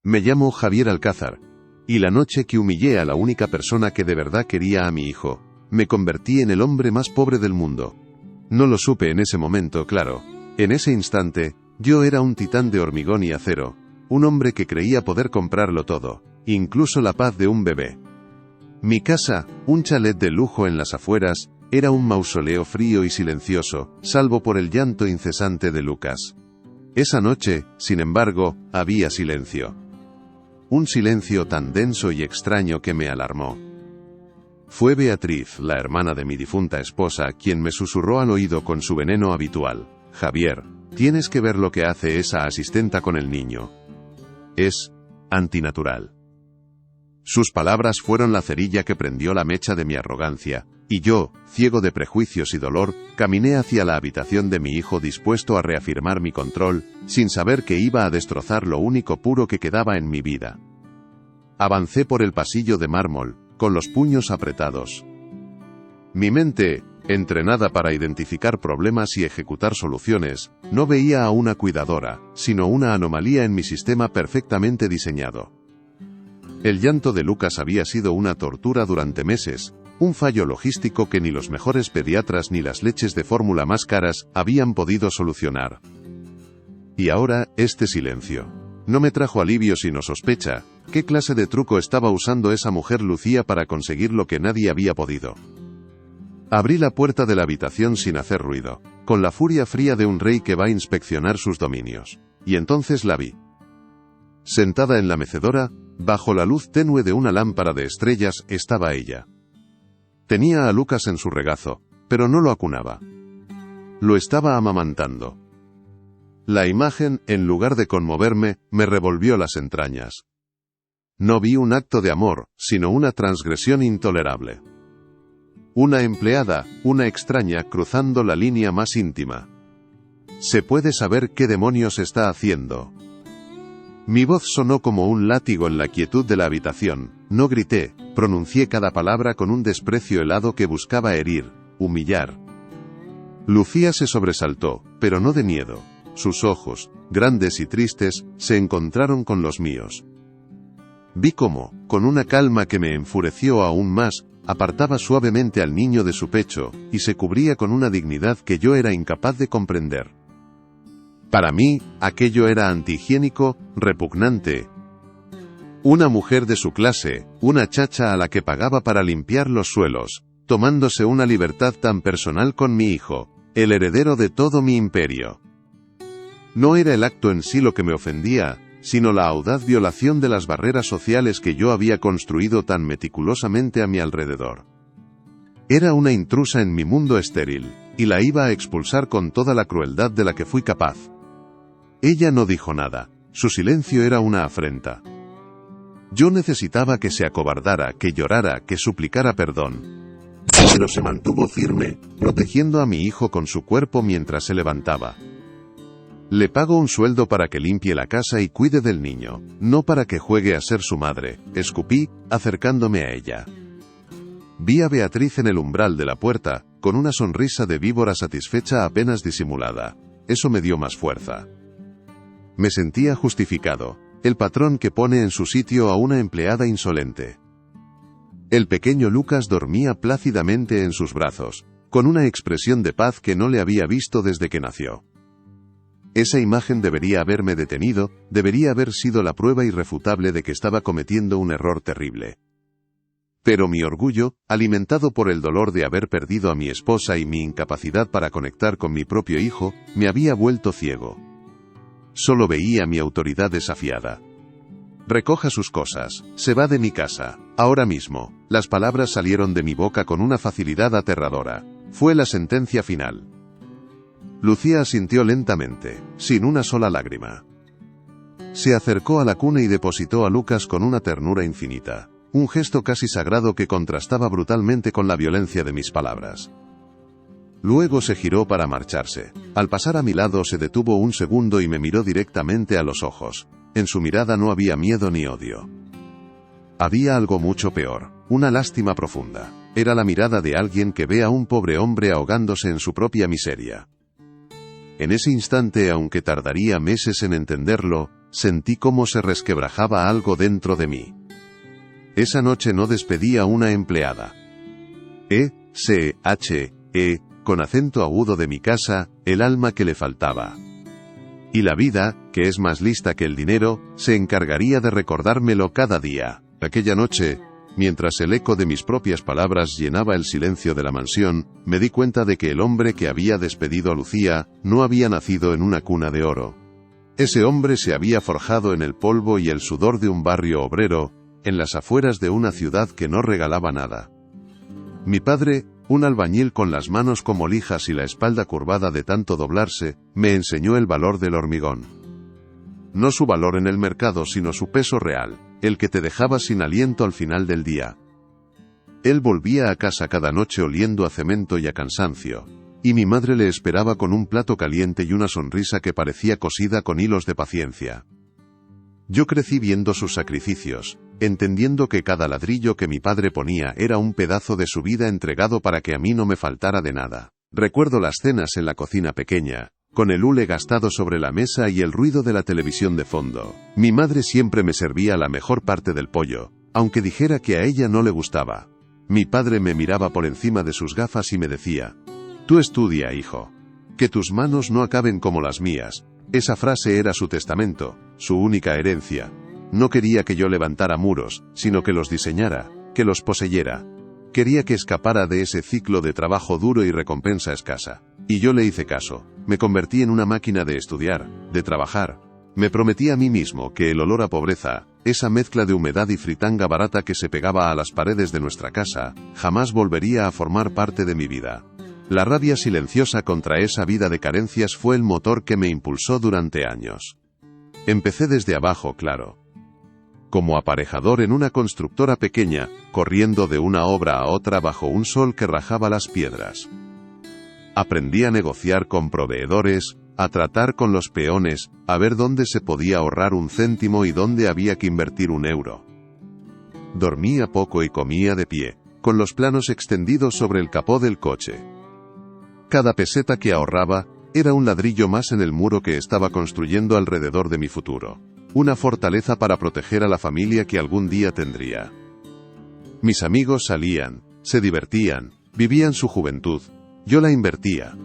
Me llamo Javier Alcázar, y la noche que humillé a la única persona que de verdad quería a mi hijo, me convertí en el hombre más pobre del mundo. No lo supe en ese momento, claro. En ese instante, yo era un titán de hormigón y acero, un hombre que creía poder comprarlo todo, incluso la paz de un bebé. Mi casa, un chalet de lujo en las afueras, era un mausoleo frío y silencioso, salvo por el llanto incesante de Lucas. Esa noche, sin embargo, había silencio. Un silencio tan denso y extraño que me alarmó. Fue Beatriz, la hermana de mi difunta esposa, quien me susurró al oído con su veneno habitual: Javier, tienes que ver lo que hace esa asistenta con el niño. Es antinatural. Sus palabras fueron la cerilla que prendió la mecha de mi arrogancia, y yo, ciego de prejuicios y dolor, caminé hacia la habitación de mi hijo dispuesto a reafirmar mi control, sin saber que iba a destrozar lo único puro que quedaba en mi vida. Avancé por el pasillo de mármol, con los puños apretados. Mi mente, entrenada para identificar problemas y ejecutar soluciones, no veía a una cuidadora, sino una anomalía en mi sistema perfectamente diseñado. El llanto de Lucas había sido una tortura durante meses, un fallo logístico que ni los mejores pediatras ni las leches de fórmula más caras habían podido solucionar. Y ahora, este silencio. No me trajo alivio sino sospecha. ¿Qué clase de truco estaba usando esa mujer Lucía para conseguir lo que nadie había podido? Abrí la puerta de la habitación sin hacer ruido, con la furia fría de un rey que va a inspeccionar sus dominios. Y entonces la vi. Sentada en la mecedora, bajo la luz tenue de una lámpara de estrellas, estaba ella. Tenía a Lucas en su regazo, pero no lo acunaba. Lo estaba amamantando. La imagen, en lugar de conmoverme, me revolvió las entrañas. No vi un acto de amor, sino una transgresión intolerable. Una empleada, una extraña, cruzando la línea más íntima. ¿Se puede saber qué demonios está haciendo? Mi voz sonó como un látigo en la quietud de la habitación. No grité, pronuncié cada palabra con un desprecio helado que buscaba herir, humillar. Lucía se sobresaltó, pero no de miedo. Sus ojos, grandes y tristes, se encontraron con los míos. Vi cómo, con una calma que me enfureció aún más, apartaba suavemente al niño de su pecho, y se cubría con una dignidad que yo era incapaz de comprender. Para mí, aquello era antihigiénico, repugnante. Una mujer de su clase, una chacha a la que pagaba para limpiar los suelos, tomándose una libertad tan personal con mi hijo, el heredero de todo mi imperio. No era el acto en sí lo que me ofendía, sino la audaz violación de las barreras sociales que yo había construido tan meticulosamente a mi alrededor. Era una intrusa en mi mundo estéril, y la iba a expulsar con toda la crueldad de la que fui capaz. Ella no dijo nada, su silencio era una afrenta. Yo necesitaba que se acobardara, que llorara, que suplicara perdón. Pero se mantuvo firme, protegiendo a mi hijo con su cuerpo mientras se levantaba. Le pago un sueldo para que limpie la casa y cuide del niño, no para que juegue a ser su madre, escupí, acercándome a ella. Vi a Beatriz en el umbral de la puerta, con una sonrisa de víbora satisfecha apenas disimulada. Eso me dio más fuerza. Me sentía justificado, el patrón que pone en su sitio a una empleada insolente. El pequeño Lucas dormía plácidamente en sus brazos, con una expresión de paz que no le había visto desde que nació. Esa imagen debería haberme detenido, debería haber sido la prueba irrefutable de que estaba cometiendo un error terrible. Pero mi orgullo, alimentado por el dolor de haber perdido a mi esposa y mi incapacidad para conectar con mi propio hijo, me había vuelto ciego. Solo veía mi autoridad desafiada. Recoja sus cosas, se va de mi casa, ahora mismo. Las palabras salieron de mi boca con una facilidad aterradora. Fue la sentencia final. Lucía asintió lentamente, sin una sola lágrima. Se acercó a la cuna y depositó a Lucas con una ternura infinita, un gesto casi sagrado que contrastaba brutalmente con la violencia de mis palabras. Luego se giró para marcharse. Al pasar a mi lado se detuvo un segundo y me miró directamente a los ojos. En su mirada no había miedo ni odio. Había algo mucho peor, una lástima profunda. Era la mirada de alguien que ve a un pobre hombre ahogándose en su propia miseria. En ese instante, aunque tardaría meses en entenderlo, sentí cómo se resquebrajaba algo dentro de mí. Esa noche no despedí a una empleada. Con acento agudo de mi casa, el alma que le faltaba. Y la vida, que es más lista que el dinero, se encargaría de recordármelo cada día. Aquella noche, mientras el eco de mis propias palabras llenaba el silencio de la mansión, me di cuenta de que el hombre que había despedido a Lucía no había nacido en una cuna de oro. Ese hombre se había forjado en el polvo y el sudor de un barrio obrero, en las afueras de una ciudad que no regalaba nada. Mi padre, un albañil con las manos como lijas y la espalda curvada de tanto doblarse, me enseñó el valor del hormigón. No su valor en el mercado, sino su peso real, el que te dejaba sin aliento al final del día. Él volvía a casa cada noche oliendo a cemento y a cansancio, y mi madre le esperaba con un plato caliente y una sonrisa que parecía cosida con hilos de paciencia. Yo crecí viendo sus sacrificios, entendiendo que cada ladrillo que mi padre ponía era un pedazo de su vida entregado para que a mí no me faltara de nada. Recuerdo las cenas en la cocina pequeña, con el hule gastado sobre la mesa y el ruido de la televisión de fondo. Mi madre siempre me servía la mejor parte del pollo, aunque dijera que a ella no le gustaba. Mi padre me miraba por encima de sus gafas y me decía: «Tú estudia, hijo. Que tus manos no acaben como las mías». Esa frase era su testamento, su única herencia. No quería que yo levantara muros, sino que los diseñara, que los poseyera. Quería que escapara de ese ciclo de trabajo duro y recompensa escasa. Y yo le hice caso. Me convertí en una máquina de estudiar, de trabajar. Me prometí a mí mismo que el olor a pobreza, esa mezcla de humedad y fritanga barata que se pegaba a las paredes de nuestra casa, jamás volvería a formar parte de mi vida. La rabia silenciosa contra esa vida de carencias fue el motor que me impulsó durante años. Empecé desde abajo, claro. Como aparejador en una constructora pequeña, corriendo de una obra a otra bajo un sol que rajaba las piedras. Aprendí a negociar con proveedores, a tratar con los peones, a ver dónde se podía ahorrar un céntimo y dónde había que invertir un euro. Dormía poco y comía de pie, con los planos extendidos sobre el capó del coche. Cada peseta que ahorraba era un ladrillo más en el muro que estaba construyendo alrededor de mi futuro. Una fortaleza para proteger a la familia que algún día tendría. Mis amigos salían, se divertían, vivían su juventud. Yo la invertía.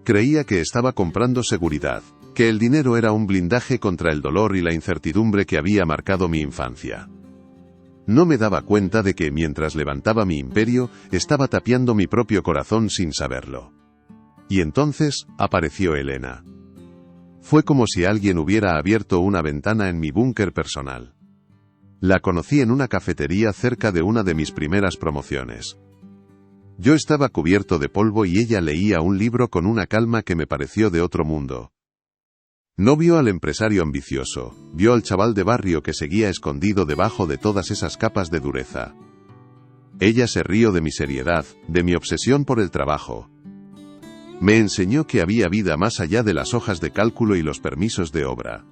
Creía que estaba comprando seguridad, que el dinero era un blindaje contra el dolor y la incertidumbre que había marcado mi infancia. No me daba cuenta de que mientras levantaba mi imperio, estaba tapiando mi propio corazón sin saberlo. Y entonces, apareció Elena. Fue como si alguien hubiera abierto una ventana en mi búnker personal. La conocí en una cafetería cerca de una de mis primeras promociones. Yo estaba cubierto de polvo y ella leía un libro con una calma que me pareció de otro mundo. No vio al empresario ambicioso, vio al chaval de barrio que seguía escondido debajo de todas esas capas de dureza. Ella se rió de mi seriedad, de mi obsesión por el trabajo. Me enseñó que había vida más allá de las hojas de cálculo y los permisos de obra.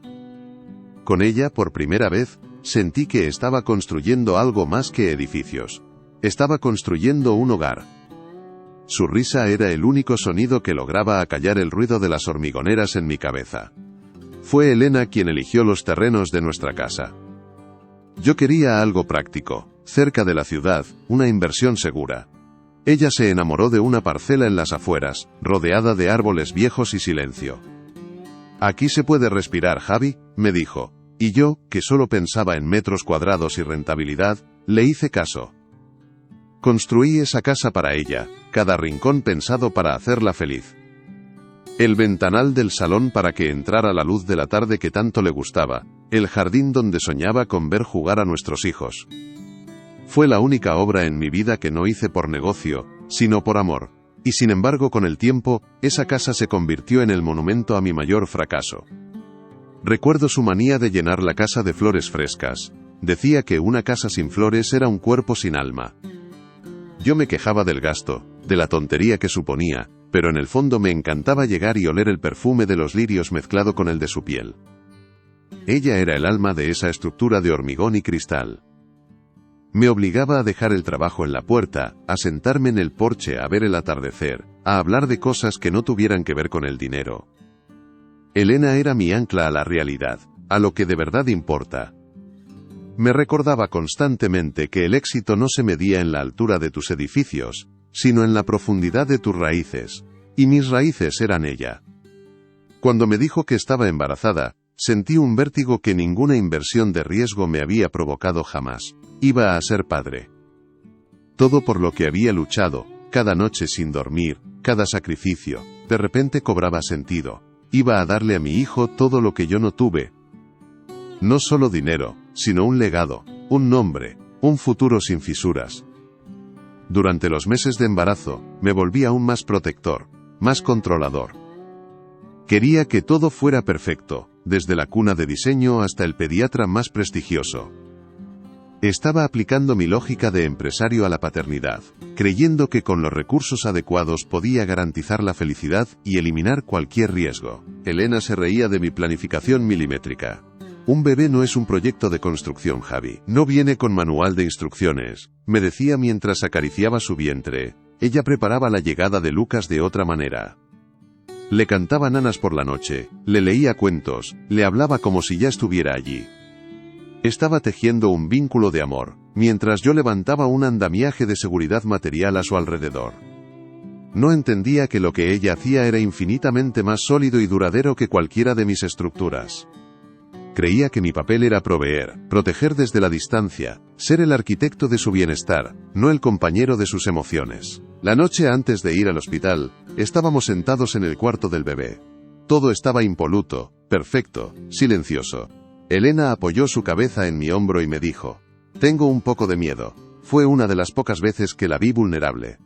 Con ella, por primera vez, sentí que estaba construyendo algo más que edificios. Estaba construyendo un hogar. Su risa era el único sonido que lograba acallar el ruido de las hormigoneras en mi cabeza. Fue Elena quien eligió los terrenos de nuestra casa. Yo quería algo práctico, cerca de la ciudad, una inversión segura. Ella se enamoró de una parcela en las afueras, rodeada de árboles viejos y silencio. «Aquí se puede respirar, Javi», me dijo, y yo, que solo pensaba en metros cuadrados y rentabilidad, le hice caso. Construí esa casa para ella, cada rincón pensado para hacerla feliz. El ventanal del salón para que entrara la luz de la tarde que tanto le gustaba, el jardín donde soñaba con ver jugar a nuestros hijos. Fue la única obra en mi vida que no hice por negocio, sino por amor, y sin embargo con el tiempo, esa casa se convirtió en el monumento a mi mayor fracaso. Recuerdo su manía de llenar la casa de flores frescas. Decía que una casa sin flores era un cuerpo sin alma. Yo me quejaba del gasto, de la tontería que suponía, pero en el fondo me encantaba llegar y oler el perfume de los lirios mezclado con el de su piel. Ella era el alma de esa estructura de hormigón y cristal. Me obligaba a dejar el trabajo en la puerta, a sentarme en el porche a ver el atardecer, a hablar de cosas que no tuvieran que ver con el dinero. Elena era mi ancla a la realidad, a lo que de verdad importa. Me recordaba constantemente que el éxito no se medía en la altura de tus edificios, sino en la profundidad de tus raíces, y mis raíces eran ella. Cuando me dijo que estaba embarazada, sentí un vértigo que ninguna inversión de riesgo me había provocado jamás. Iba a ser padre. Todo por lo que había luchado, cada noche sin dormir, cada sacrificio, de repente cobraba sentido. Iba a darle a mi hijo todo lo que yo no tuve. No solo dinero, sino un legado, un nombre, un futuro sin fisuras. Durante los meses de embarazo, me volví aún más protector, más controlador. Quería que todo fuera perfecto, desde la cuna de diseño hasta el pediatra más prestigioso. Estaba aplicando mi lógica de empresario a la paternidad, creyendo que con los recursos adecuados podía garantizar la felicidad y eliminar cualquier riesgo. Elena se reía de mi planificación milimétrica. Un bebé no es un proyecto de construcción, Javi. No viene con manual de instrucciones, me decía mientras acariciaba su vientre. Ella preparaba la llegada de Lucas de otra manera. Le cantaba nanas por la noche, le leía cuentos, le hablaba como si ya estuviera allí. Estaba tejiendo un vínculo de amor, mientras yo levantaba un andamiaje de seguridad material a su alrededor. No entendía que lo que ella hacía era infinitamente más sólido y duradero que cualquiera de mis estructuras. Creía que mi papel era proveer, proteger desde la distancia, ser el arquitecto de su bienestar, no el compañero de sus emociones. La noche antes de ir al hospital, estábamos sentados en el cuarto del bebé. Todo estaba impoluto, perfecto, silencioso. Elena apoyó su cabeza en mi hombro y me dijo: «Tengo un poco de miedo». Fue una de las pocas veces que la vi vulnerable.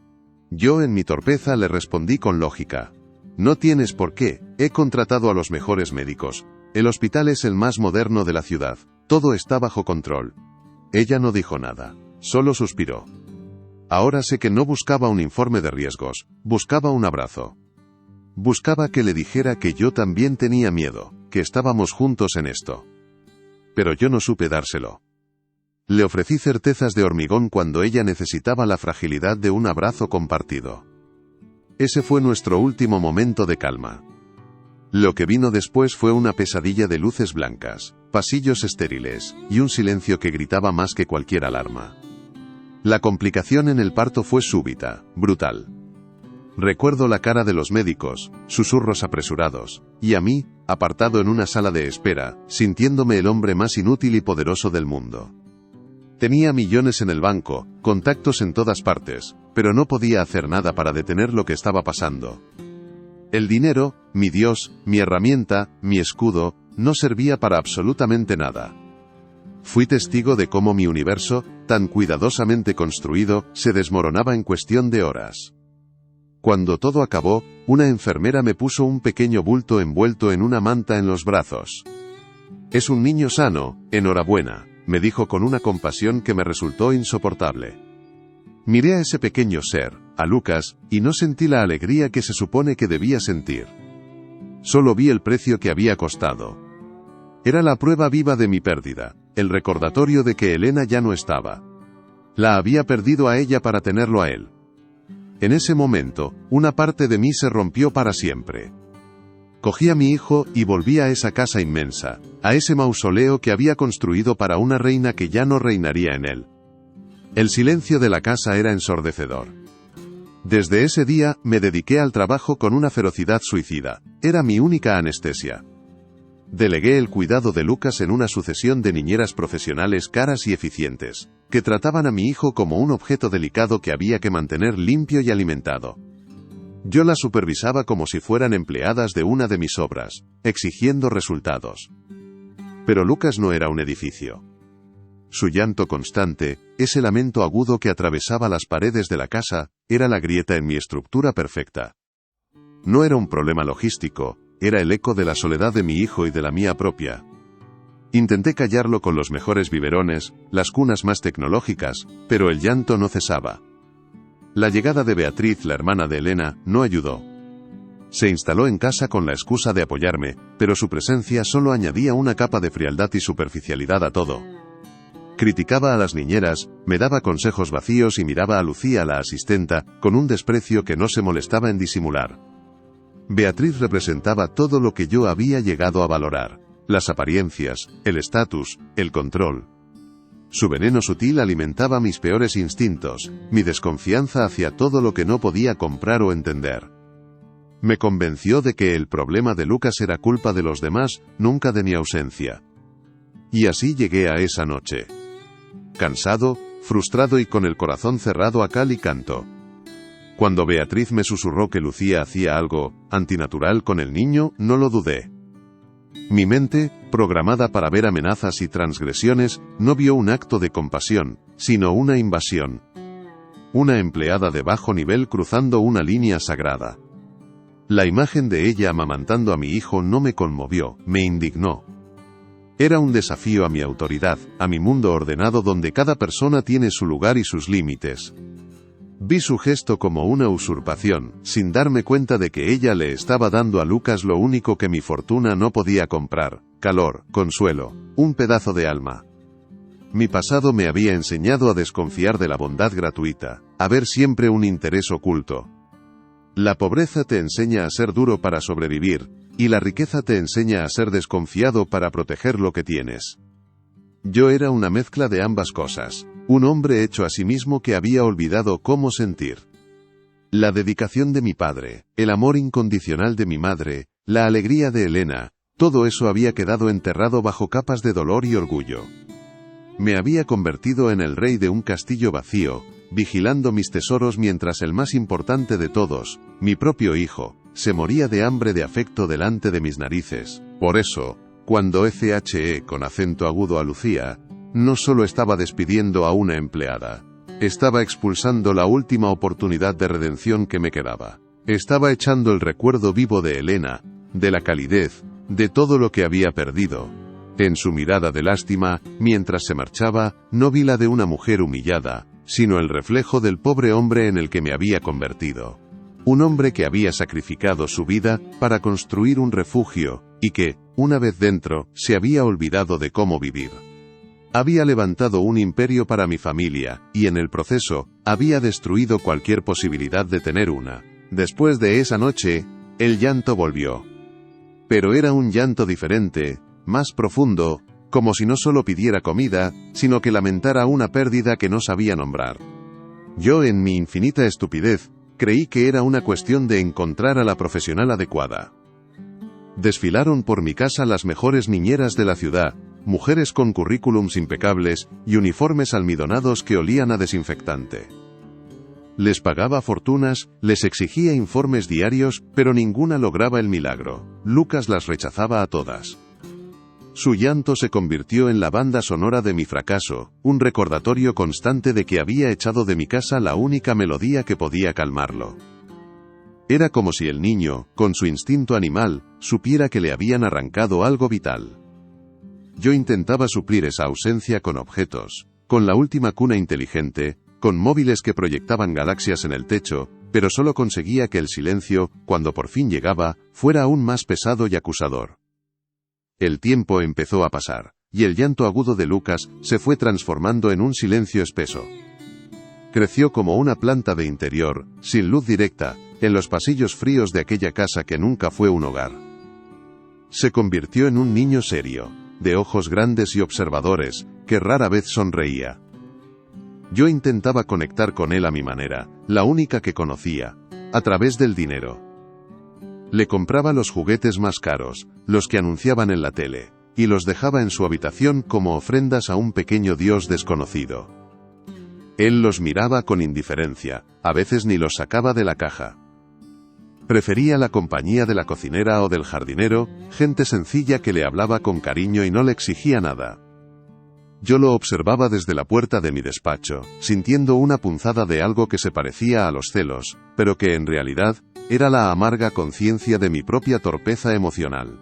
Yo en mi torpeza le respondí con lógica: «No tienes por qué, he contratado a los mejores médicos. El hospital es el más moderno de la ciudad. Todo está bajo control». Ella no dijo nada, solo suspiró. Ahora sé que no buscaba un informe de riesgos, buscaba un abrazo. Buscaba que le dijera que yo también tenía miedo, que estábamos juntos en esto. Pero yo no supe dárselo. Le ofrecí certezas de hormigón cuando ella necesitaba la fragilidad de un abrazo compartido. Ese fue nuestro último momento de calma. Lo que vino después fue una pesadilla de luces blancas, pasillos estériles, y un silencio que gritaba más que cualquier alarma. La complicación en el parto fue súbita, brutal. Recuerdo la cara de los médicos, susurros apresurados, y a mí, apartado en una sala de espera, sintiéndome el hombre más inútil y poderoso del mundo. Tenía millones en el banco, contactos en todas partes, pero no podía hacer nada para detener lo que estaba pasando. El dinero, mi Dios, mi herramienta, mi escudo, no servía para absolutamente nada. Fui testigo de cómo mi universo, tan cuidadosamente construido, se desmoronaba en cuestión de horas. Cuando todo acabó, una enfermera me puso un pequeño bulto envuelto en una manta en los brazos. «Es un niño sano, enhorabuena», me dijo con una compasión que me resultó insoportable. Miré a ese pequeño ser, a Lucas, y no sentí la alegría que se supone que debía sentir. Solo vi el precio que había costado. Era la prueba viva de mi pérdida, el recordatorio de que Elena ya no estaba. La había perdido a ella para tenerlo a él. En ese momento, una parte de mí se rompió para siempre. Cogí a mi hijo y volví a esa casa inmensa, a ese mausoleo que había construido para una reina que ya no reinaría en él. El silencio de la casa era ensordecedor. Desde ese día, me dediqué al trabajo con una ferocidad suicida. Era mi única anestesia. Delegué el cuidado de Lucas en una sucesión de niñeras profesionales caras y eficientes, que trataban a mi hijo como un objeto delicado que había que mantener limpio y alimentado. Yo las supervisaba como si fueran empleadas de una de mis obras, exigiendo resultados. Pero Lucas no era un edificio. Su llanto constante, ese lamento agudo que atravesaba las paredes de la casa, era la grieta en mi estructura perfecta. No era un problema logístico, era el eco de la soledad de mi hijo y de la mía propia. Intenté callarlo con los mejores biberones, las cunas más tecnológicas, pero el llanto no cesaba. La llegada de Beatriz, la hermana de Elena, no ayudó. Se instaló en casa con la excusa de apoyarme, pero su presencia solo añadía una capa de frialdad y superficialidad a todo. Criticaba a las niñeras, me daba consejos vacíos y miraba a Lucía, la asistenta, con un desprecio que no se molestaba en disimular. Beatriz representaba todo lo que yo había llegado a valorar. las apariencias, el estatus, el control. Su veneno sutil alimentaba mis peores instintos, mi desconfianza hacia todo lo que no podía comprar o entender. Me convenció de que el problema de Lucas era culpa de los demás, nunca de mi ausencia. Y así llegué a esa noche. Cansado, frustrado y con el corazón cerrado a cal y canto. Cuando Beatriz me susurró que Lucía hacía algo antinatural con el niño, no lo dudé. Mi mente, programada para ver amenazas y transgresiones, no vio un acto de compasión, sino una invasión. Una empleada de bajo nivel cruzando una línea sagrada. La imagen de ella amamantando a mi hijo no me conmovió, me indignó. Era un desafío a mi autoridad, a mi mundo ordenado donde cada persona tiene su lugar y sus límites. Vi su gesto como una usurpación, sin darme cuenta de que ella le estaba dando a Lucas lo único que mi fortuna no podía comprar: calor, consuelo, un pedazo de alma. Mi pasado me había enseñado a desconfiar de la bondad gratuita, a ver siempre un interés oculto. La pobreza te enseña a ser duro para sobrevivir, y la riqueza te enseña a ser desconfiado para proteger lo que tienes. Yo era una mezcla de ambas cosas, un hombre hecho a sí mismo que había olvidado cómo sentir. La dedicación de mi padre, el amor incondicional de mi madre, la alegría de Elena, todo eso había quedado enterrado bajo capas de dolor y orgullo. Me había convertido en el rey de un castillo vacío, vigilando mis tesoros mientras el más importante de todos, mi propio hijo, se moría de hambre de afecto delante de mis narices. Por eso, cuando FHE con acento agudo a Lucía, no solo estaba despidiendo a una empleada, estaba expulsando la última oportunidad de redención que me quedaba. Estaba echando el recuerdo vivo de Elena, de la calidez, de todo lo que había perdido. En su mirada de lástima, mientras se marchaba, no vi la de una mujer humillada, sino el reflejo del pobre hombre en el que me había convertido. Un hombre que había sacrificado su vida para construir un refugio, y que, una vez dentro, se había olvidado de cómo vivir. Había levantado un imperio para mi familia, y en el proceso, había destruido cualquier posibilidad de tener una. Después de esa noche, el llanto volvió. Pero era un llanto diferente, más profundo, como si no solo pidiera comida, sino que lamentara una pérdida que no sabía nombrar. Yo, en mi infinita estupidez, creí que era una cuestión de encontrar a la profesional adecuada. Desfilaron por mi casa las mejores niñeras de la ciudad, mujeres con currículums impecables y uniformes almidonados que olían a desinfectante. Les pagaba fortunas, les exigía informes diarios, pero ninguna lograba el milagro. Lucas las rechazaba a todas. Su llanto se convirtió en la banda sonora de mi fracaso, un recordatorio constante de que había echado de mi casa la única melodía que podía calmarlo. Era como si el niño, con su instinto animal, supiera que le habían arrancado algo vital. Yo intentaba suplir esa ausencia con objetos, con la última cuna inteligente, con móviles que proyectaban galaxias en el techo, pero solo conseguía que el silencio, cuando por fin llegaba, fuera aún más pesado y acusador. El tiempo empezó a pasar, y el llanto agudo de Lucas se fue transformando en un silencio espeso. Creció como una planta de interior, sin luz directa, en los pasillos fríos de aquella casa que nunca fue un hogar. Se convirtió en un niño serio, de ojos grandes y observadores, que rara vez sonreía. Yo intentaba conectar con él a mi manera, la única que conocía, a través del dinero. Le compraba los juguetes más caros, los que anunciaban en la tele, y los dejaba en su habitación como ofrendas a un pequeño dios desconocido. Él los miraba con indiferencia, a veces ni los sacaba de la caja. Prefería la compañía de la cocinera o del jardinero, gente sencilla que le hablaba con cariño y no le exigía nada. Yo lo observaba desde la puerta de mi despacho, sintiendo una punzada de algo que se parecía a los celos, pero que en realidad era la amarga conciencia de mi propia torpeza emocional.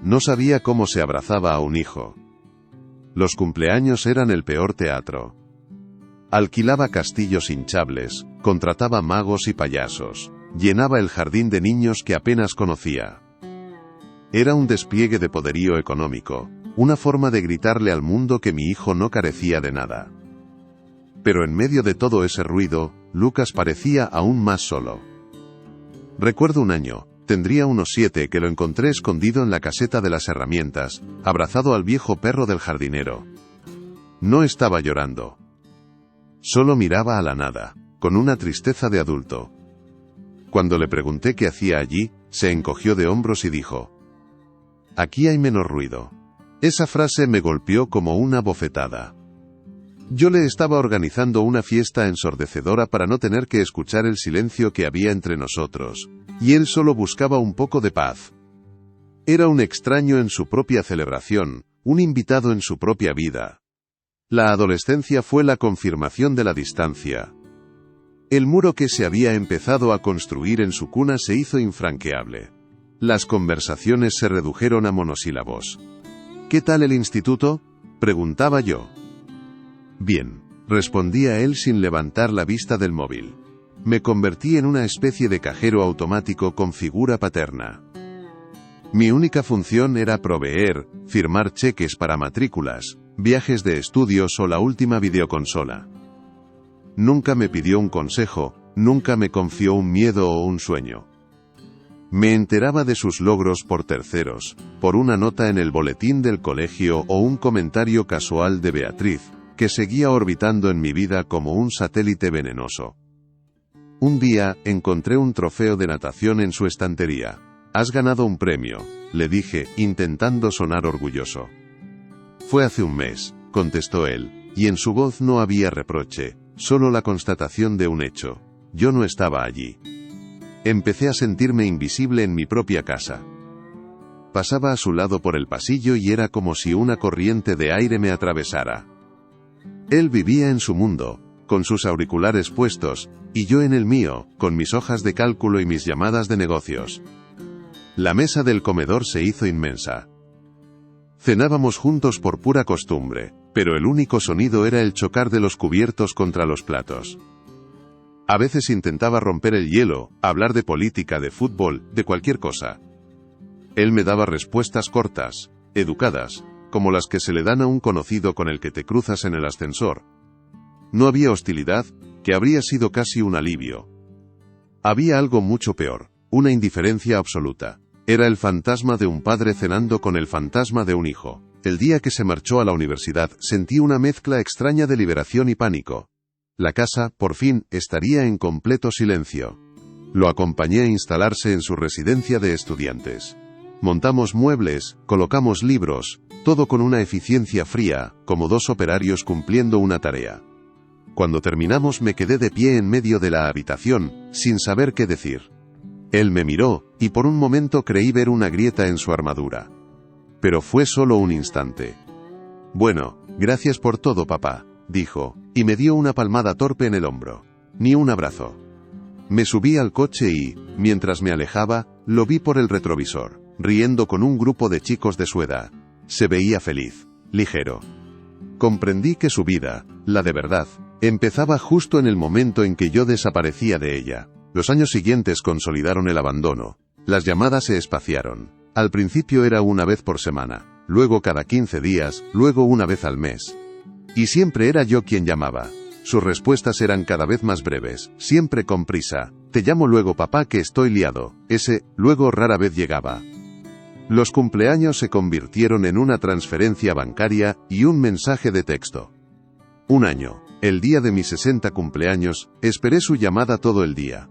No sabía cómo se abrazaba a un hijo. Los cumpleaños eran el peor teatro. Alquilaba castillos hinchables, contrataba magos y payasos, llenaba el jardín de niños que apenas conocía. Era un despliegue de poderío económico, una forma de gritarle al mundo que mi hijo no carecía de nada. Pero en medio de todo ese ruido, Lucas parecía aún más solo. Recuerdo un año, Tendría unos 7 que lo encontré escondido en la caseta de las herramientas, abrazado al viejo perro del jardinero. No estaba llorando. Solo miraba a la nada, con una tristeza de adulto. Cuando le pregunté qué hacía allí, se encogió de hombros y dijo: «Aquí hay menos ruido». Esa frase me golpeó como una bofetada. Yo le estaba organizando una fiesta ensordecedora para no tener que escuchar el silencio que había entre nosotros, y él solo buscaba un poco de paz. Era un extraño en su propia celebración, un invitado en su propia vida. La adolescencia fue la confirmación de la distancia. El muro que se había empezado a construir en su cuna se hizo infranqueable. Las conversaciones se redujeron a monosílabos. «¿Qué tal el instituto?», preguntaba yo. «Bien», respondía él sin levantar la vista del móvil. Me convertí en una especie de cajero automático con figura paterna. Mi única función era proveer, firmar cheques para matrículas, viajes de estudios o la última videoconsola. Nunca me pidió un consejo, nunca me confió un miedo o un sueño. Me enteraba de sus logros por terceros, por una nota en el boletín del colegio o un comentario casual de Beatriz, que seguía orbitando en mi vida como un satélite venenoso. Un día, encontré un trofeo de natación en su estantería. «Has ganado un premio», le dije, intentando sonar orgulloso. «Fue hace un mes», contestó él, y en su voz no había reproche, solo la constatación de un hecho. Yo no estaba allí. Empecé a sentirme invisible en mi propia casa. Pasaba a su lado por el pasillo y era como si una corriente de aire me atravesara. Él vivía en su mundo, con sus auriculares puestos, y yo en el mío, con mis hojas de cálculo y mis llamadas de negocios. La mesa del comedor se hizo inmensa. Cenábamos juntos por pura costumbre, pero el único sonido era el chocar de los cubiertos contra los platos. A veces intentaba romper el hielo, hablar de política, de fútbol, de cualquier cosa. Él me daba respuestas cortas, educadas, como las que se le dan a un conocido con el que te cruzas en el ascensor. No había hostilidad, que habría sido casi un alivio. Había algo mucho peor, una indiferencia absoluta. Era el fantasma de un padre cenando con el fantasma de un hijo. El día que se marchó a la universidad, sentí una mezcla extraña de liberación y pánico. La casa, por fin, estaría en completo silencio. Lo acompañé a instalarse en su residencia de estudiantes. Montamos muebles, colocamos libros, todo con una eficiencia fría, como dos operarios cumpliendo una tarea. Cuando terminamos me quedé de pie en medio de la habitación, sin saber qué decir. Él me miró, y por un momento creí ver una grieta en su armadura. Pero fue solo un instante. «Bueno, gracias por todo, papá», dijo, y me dio una palmada torpe en el hombro. Ni un abrazo. Me subí al coche y, mientras me alejaba, lo vi por el retrovisor, riendo con un grupo de chicos de su edad. Se veía feliz, ligero. Comprendí que su vida, la de verdad, empezaba justo en el momento en que yo desaparecía de ella. Los años siguientes consolidaron el abandono. Las llamadas se espaciaron. Al principio era una vez por semana, luego cada 15 días, luego una vez al mes. Y siempre era yo quien llamaba. Sus respuestas eran cada vez más breves, siempre con prisa. «Te llamo luego, papá, que estoy liado». Ese luego rara vez llegaba. Los cumpleaños se convirtieron en una transferencia bancaria y un mensaje de texto. Un año, el día de mis 60 cumpleaños, esperé su llamada todo el día.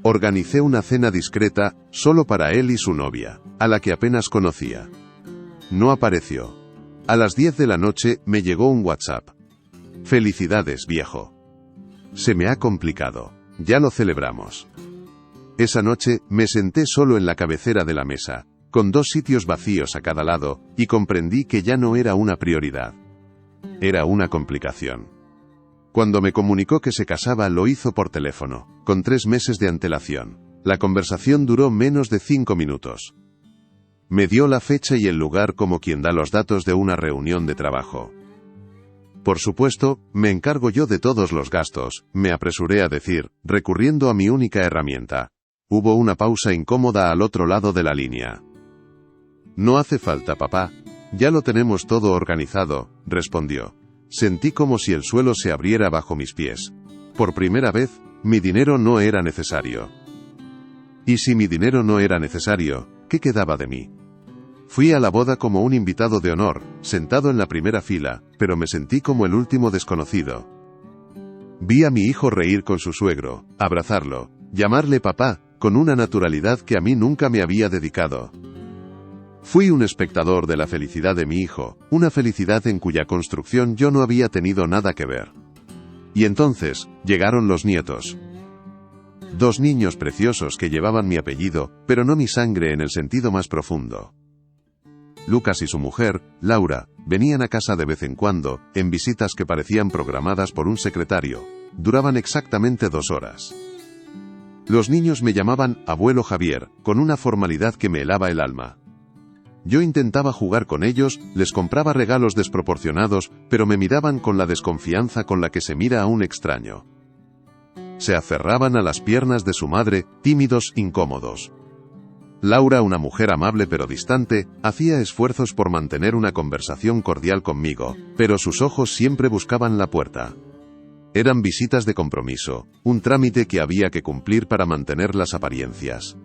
Organicé una cena discreta, solo para él y su novia, a la que apenas conocía. No apareció. A las 10 de la noche me llegó un WhatsApp. «Felicidades, viejo. Se me ha complicado. Ya lo celebramos». Esa noche, me senté solo en la cabecera de la mesa, con 2 sitios vacíos a cada lado, y comprendí que ya no era una prioridad. Era una complicación. Cuando me comunicó que se casaba, lo hizo por teléfono, con 3 meses de antelación. La conversación duró menos de 5 minutos. Me dio la fecha y el lugar como quien da los datos de una reunión de trabajo. «Por supuesto, me encargo yo de todos los gastos», me apresuré a decir, recurriendo a mi única herramienta. Hubo una pausa incómoda al otro lado de la línea. «No hace falta, papá. Ya lo tenemos todo organizado», respondió. Sentí como si el suelo se abriera bajo mis pies. Por primera vez, mi dinero no era necesario. Y si mi dinero no era necesario, ¿qué quedaba de mí? Fui a la boda como un invitado de honor, sentado en la primera fila, pero me sentí como el último desconocido. Vi a mi hijo reír con su suegro, abrazarlo, llamarle papá, con una naturalidad que a mí nunca me había dedicado. Fui un espectador de la felicidad de mi hijo, una felicidad en cuya construcción yo no había tenido nada que ver. Y entonces, llegaron los nietos. 2 niños preciosos que llevaban mi apellido, pero no mi sangre en el sentido más profundo. Lucas y su mujer, Laura, venían a casa de vez en cuando, en visitas que parecían programadas por un secretario. Duraban exactamente 2 horas. Los niños me llamaban abuelo Javier, con una formalidad que me helaba el alma. Yo intentaba jugar con ellos, les compraba regalos desproporcionados, pero me miraban con la desconfianza con la que se mira a un extraño. Se aferraban a las piernas de su madre, tímidos, incómodos. Laura, una mujer amable pero distante, hacía esfuerzos por mantener una conversación cordial conmigo, pero sus ojos siempre buscaban la puerta. Eran visitas de compromiso, un trámite que había que cumplir para mantener las apariencias.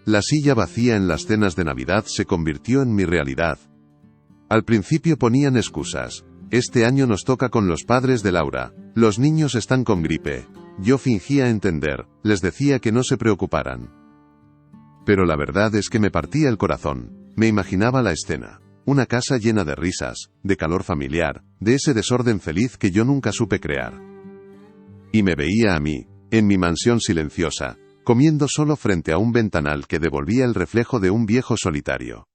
La silla vacía en las cenas de Navidad se convirtió en mi realidad. Al principio ponían excusas. Este año nos toca con los padres de Laura. Los niños están con gripe. Yo fingía entender, les decía que no se preocuparan. Pero la verdad es que me partía el corazón. Me imaginaba la escena. Una casa llena de risas, de calor familiar, de ese desorden feliz que yo nunca supe crear. Y me veía a mí, en mi mansión silenciosa, comiendo solo frente a un ventanal que devolvía el reflejo de un viejo solitario.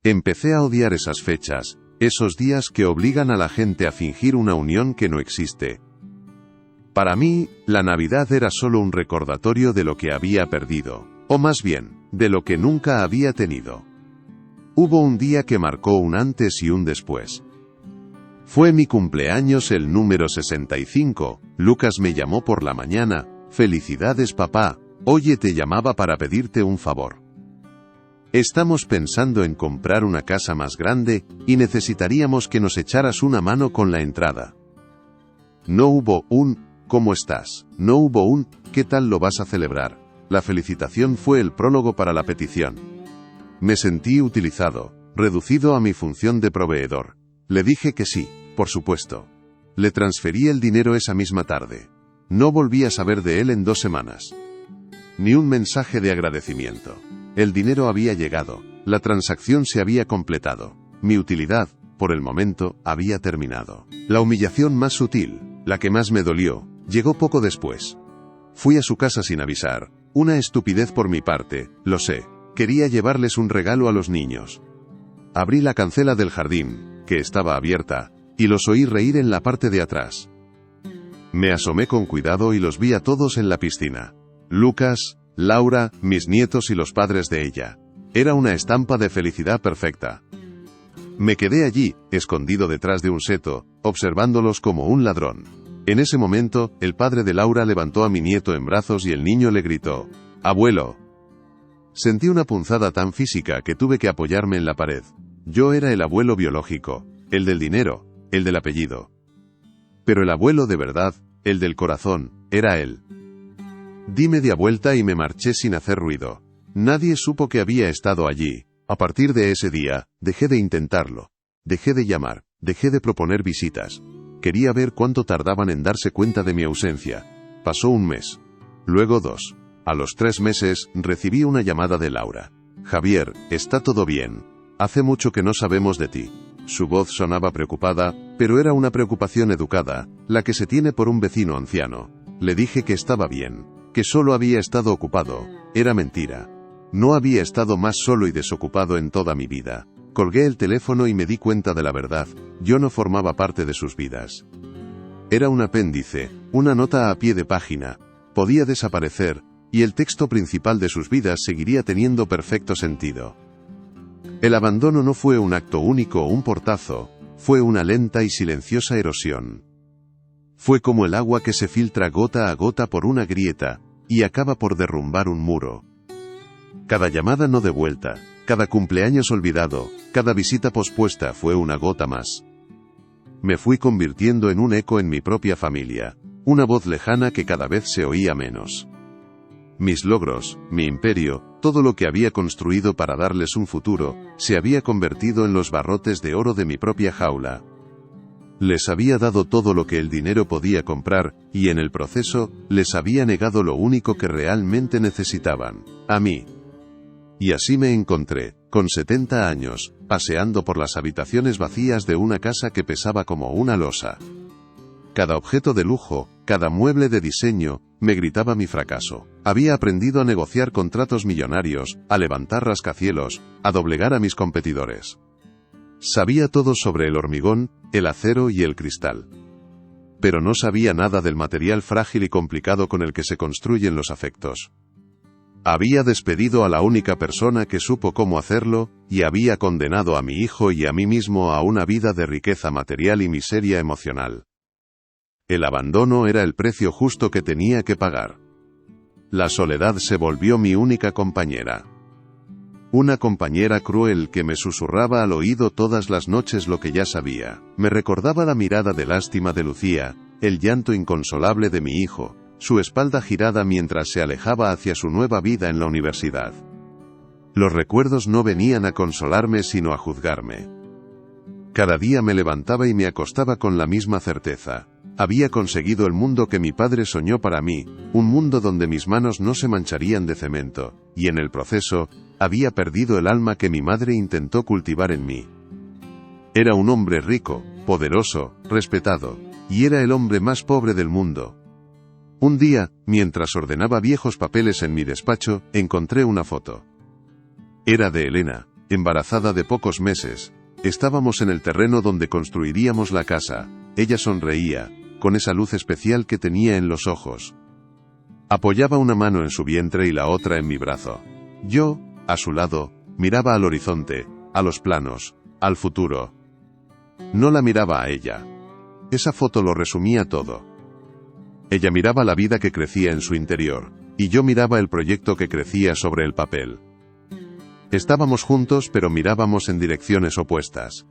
Empecé a odiar esas fechas, esos días que obligan a la gente a fingir una unión que no existe. Para mí, la Navidad era solo un recordatorio de lo que había perdido, o más bien, de lo que nunca había tenido. Hubo un día que marcó un antes y un después. Fue mi cumpleaños el número 65, Lucas me llamó por la mañana, felicidades papá, oye te llamaba para pedirte un favor. Estamos pensando en comprar una casa más grande, y necesitaríamos que nos echaras una mano con la entrada. No hubo un, ¿cómo estás? No hubo un, ¿qué tal lo vas a celebrar? La felicitación fue el prólogo para la petición. Me sentí utilizado, reducido a mi función de proveedor. Le dije que sí, por supuesto. Le transferí el dinero esa misma tarde. No volví a saber de él en 2 semanas. Ni un mensaje de agradecimiento. El dinero había llegado, la transacción se había completado. Mi utilidad, por el momento, había terminado. La humillación más sutil, la que más me dolió, llegó poco después. Fui a su casa sin avisar. Una estupidez por mi parte, lo sé. Quería llevarles un regalo a los niños. Abrí la cancela del jardín, que estaba abierta, y los oí reír en la parte de atrás. Me asomé con cuidado y los vi a todos en la piscina. Lucas, Laura, mis nietos y los padres de ella. Era una estampa de felicidad perfecta. Me quedé allí, escondido detrás de un seto, observándolos como un ladrón. En ese momento, el padre de Laura levantó a mi nieto en brazos y el niño le gritó, «¡Abuelo!». Sentí una punzada tan física que tuve que apoyarme en la pared. Yo era el abuelo biológico, el del dinero, el del apellido. Pero el abuelo de verdad, el del corazón, era él. Di media vuelta y me marché sin hacer ruido. Nadie supo que había estado allí. A partir de ese día, dejé de intentarlo. Dejé de llamar, dejé de proponer visitas. Quería ver cuánto tardaban en darse cuenta de mi ausencia. Pasó 1 mes. Luego 2. A los 3 meses, recibí una llamada de Laura. «Javier, ¿está todo bien? Hace mucho que no sabemos de ti». Su voz sonaba preocupada, pero era una preocupación educada, la que se tiene por un vecino anciano. Le dije que estaba bien, que solo había estado ocupado. Era mentira. No había estado más solo y desocupado en toda mi vida. Colgué el teléfono y me di cuenta de la verdad. Yo no formaba parte de sus vidas. Era un apéndice, una nota a pie de página. Podía desaparecer, y el texto principal de sus vidas seguiría teniendo perfecto sentido. El abandono no fue un acto único o un portazo, fue una lenta y silenciosa erosión. Fue como el agua que se filtra gota a gota por una grieta, y acaba por derrumbar un muro. Cada llamada no devuelta, cada cumpleaños olvidado, cada visita pospuesta fue una gota más. Me fui convirtiendo en un eco en mi propia familia, una voz lejana que cada vez se oía menos. Mis logros, mi imperio, todo lo que había construido para darles un futuro, se había convertido en los barrotes de oro de mi propia jaula. Les había dado todo lo que el dinero podía comprar, y en el proceso, les había negado lo único que realmente necesitaban, a mí. Y así me encontré, con 70 años, paseando por las habitaciones vacías de una casa que pesaba como una losa. Cada objeto de lujo, cada mueble de diseño, me gritaba mi fracaso. Había aprendido a negociar contratos millonarios, a levantar rascacielos, a doblegar a mis competidores. Sabía todo sobre el hormigón, el acero y el cristal. Pero no sabía nada del material frágil y complicado con el que se construyen los afectos. Había despedido a la única persona que supo cómo hacerlo, y había condenado a mi hijo y a mí mismo a una vida de riqueza material y miseria emocional. El abandono era el precio justo que tenía que pagar. La soledad se volvió mi única compañera. Una compañera cruel que me susurraba al oído todas las noches lo que ya sabía. Me recordaba la mirada de lástima de Lucía, el llanto inconsolable de mi hijo, su espalda girada mientras se alejaba hacia su nueva vida en la universidad. Los recuerdos no venían a consolarme sino a juzgarme. Cada día me levantaba y me acostaba con la misma certeza. Había conseguido el mundo que mi padre soñó para mí, un mundo donde mis manos no se mancharían de cemento, y en el proceso, había perdido el alma que mi madre intentó cultivar en mí. Era un hombre rico, poderoso, respetado, y era el hombre más pobre del mundo. Un día, mientras ordenaba viejos papeles en mi despacho, encontré una foto. Era de Elena, embarazada de pocos meses. Estábamos en el terreno donde construiríamos la casa. Ella sonreía, con esa luz especial que tenía en los ojos. Apoyaba una mano en su vientre y la otra en mi brazo. Yo, a su lado, miraba al horizonte, a los planos, al futuro. No la miraba a ella. Esa foto lo resumía todo. Ella miraba la vida que crecía en su interior, y yo miraba el proyecto que crecía sobre el papel. Estábamos juntos pero mirábamos en direcciones opuestas.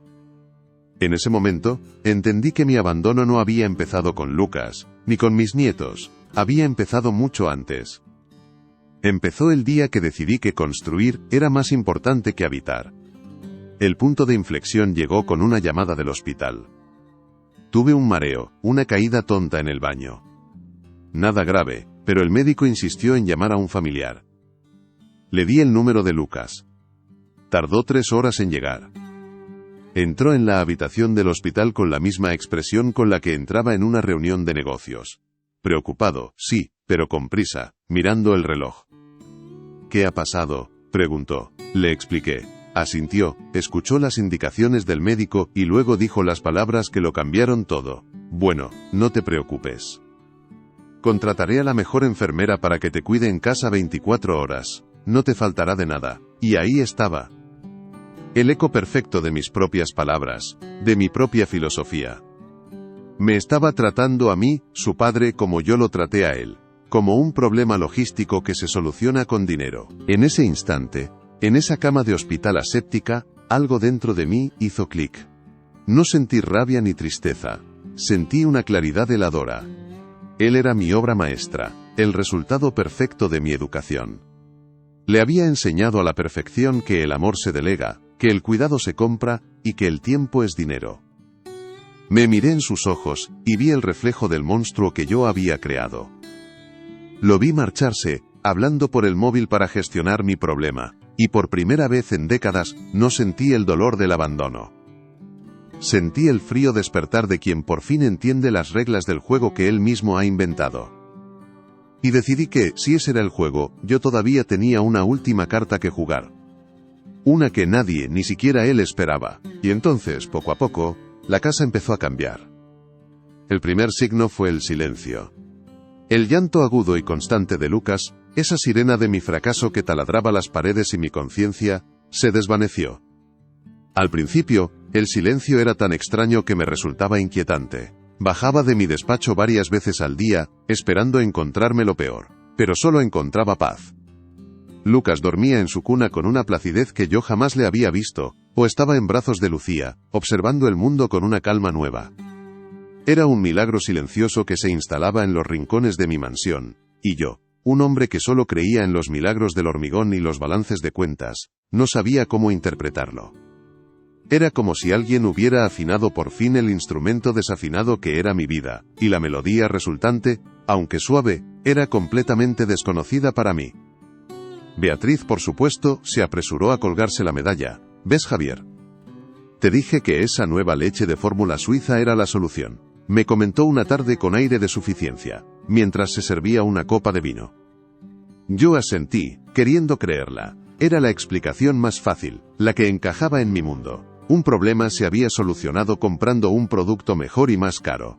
En ese momento, entendí que mi abandono no había empezado con Lucas, ni con mis nietos, había empezado mucho antes. Empezó el día que decidí que construir era más importante que habitar. El punto de inflexión llegó con una llamada del hospital. Tuve un mareo, una caída tonta en el baño. Nada grave, pero el médico insistió en llamar a un familiar. Le di el número de Lucas. Tardó 3 horas en llegar. Entró en la habitación del hospital con la misma expresión con la que entraba en una reunión de negocios. Preocupado, sí, pero con prisa, mirando el reloj. ¿Qué ha pasado?, preguntó. Le expliqué. Asintió, escuchó las indicaciones del médico y luego dijo las palabras que lo cambiaron todo. Bueno, no te preocupes. Contrataré a la mejor enfermera para que te cuide en casa 24 horas. No te faltará de nada. Y ahí estaba. El eco perfecto de mis propias palabras, de mi propia filosofía. Me estaba tratando a mí, su padre, como yo lo traté a él. Como un problema logístico que se soluciona con dinero. En ese instante, en esa cama de hospital aséptica, algo dentro de mí hizo clic. No sentí rabia ni tristeza. Sentí una claridad heladora. Él era mi obra maestra, el resultado perfecto de mi educación. Le había enseñado a la perfección que el amor se delega, que el cuidado se compra, y que el tiempo es dinero. Me miré en sus ojos, y vi el reflejo del monstruo que yo había creado. Lo vi marcharse, hablando por el móvil para gestionar mi problema, y por primera vez en décadas, no sentí el dolor del abandono. Sentí el frío despertar de quien por fin entiende las reglas del juego que él mismo ha inventado. Y decidí que, si ese era el juego, yo todavía tenía una última carta que jugar. Una que nadie, ni siquiera él, esperaba. Y entonces, poco a poco, la casa empezó a cambiar. El primer signo fue el silencio. El llanto agudo y constante de Lucas, esa sirena de mi fracaso que taladraba las paredes y mi conciencia, se desvaneció. Al principio, el silencio era tan extraño que me resultaba inquietante. Bajaba de mi despacho varias veces al día, esperando encontrarme lo peor, pero solo encontraba paz. Lucas dormía en su cuna con una placidez que yo jamás le había visto, o estaba en brazos de Lucía, observando el mundo con una calma nueva. Era un milagro silencioso que se instalaba en los rincones de mi mansión, y yo, un hombre que solo creía en los milagros del hormigón y los balances de cuentas, no sabía cómo interpretarlo. Era como si alguien hubiera afinado por fin el instrumento desafinado que era mi vida, y la melodía resultante, aunque suave, era completamente desconocida para mí. Beatriz, por supuesto, se apresuró a colgarse la medalla. ¿Ves, Javier? Te dije que esa nueva leche de fórmula suiza era la solución, me comentó una tarde con aire de suficiencia, mientras se servía una copa de vino. Yo asentí, queriendo creerla. Era la explicación más fácil, la que encajaba en mi mundo. Un problema se había solucionado comprando un producto mejor y más caro.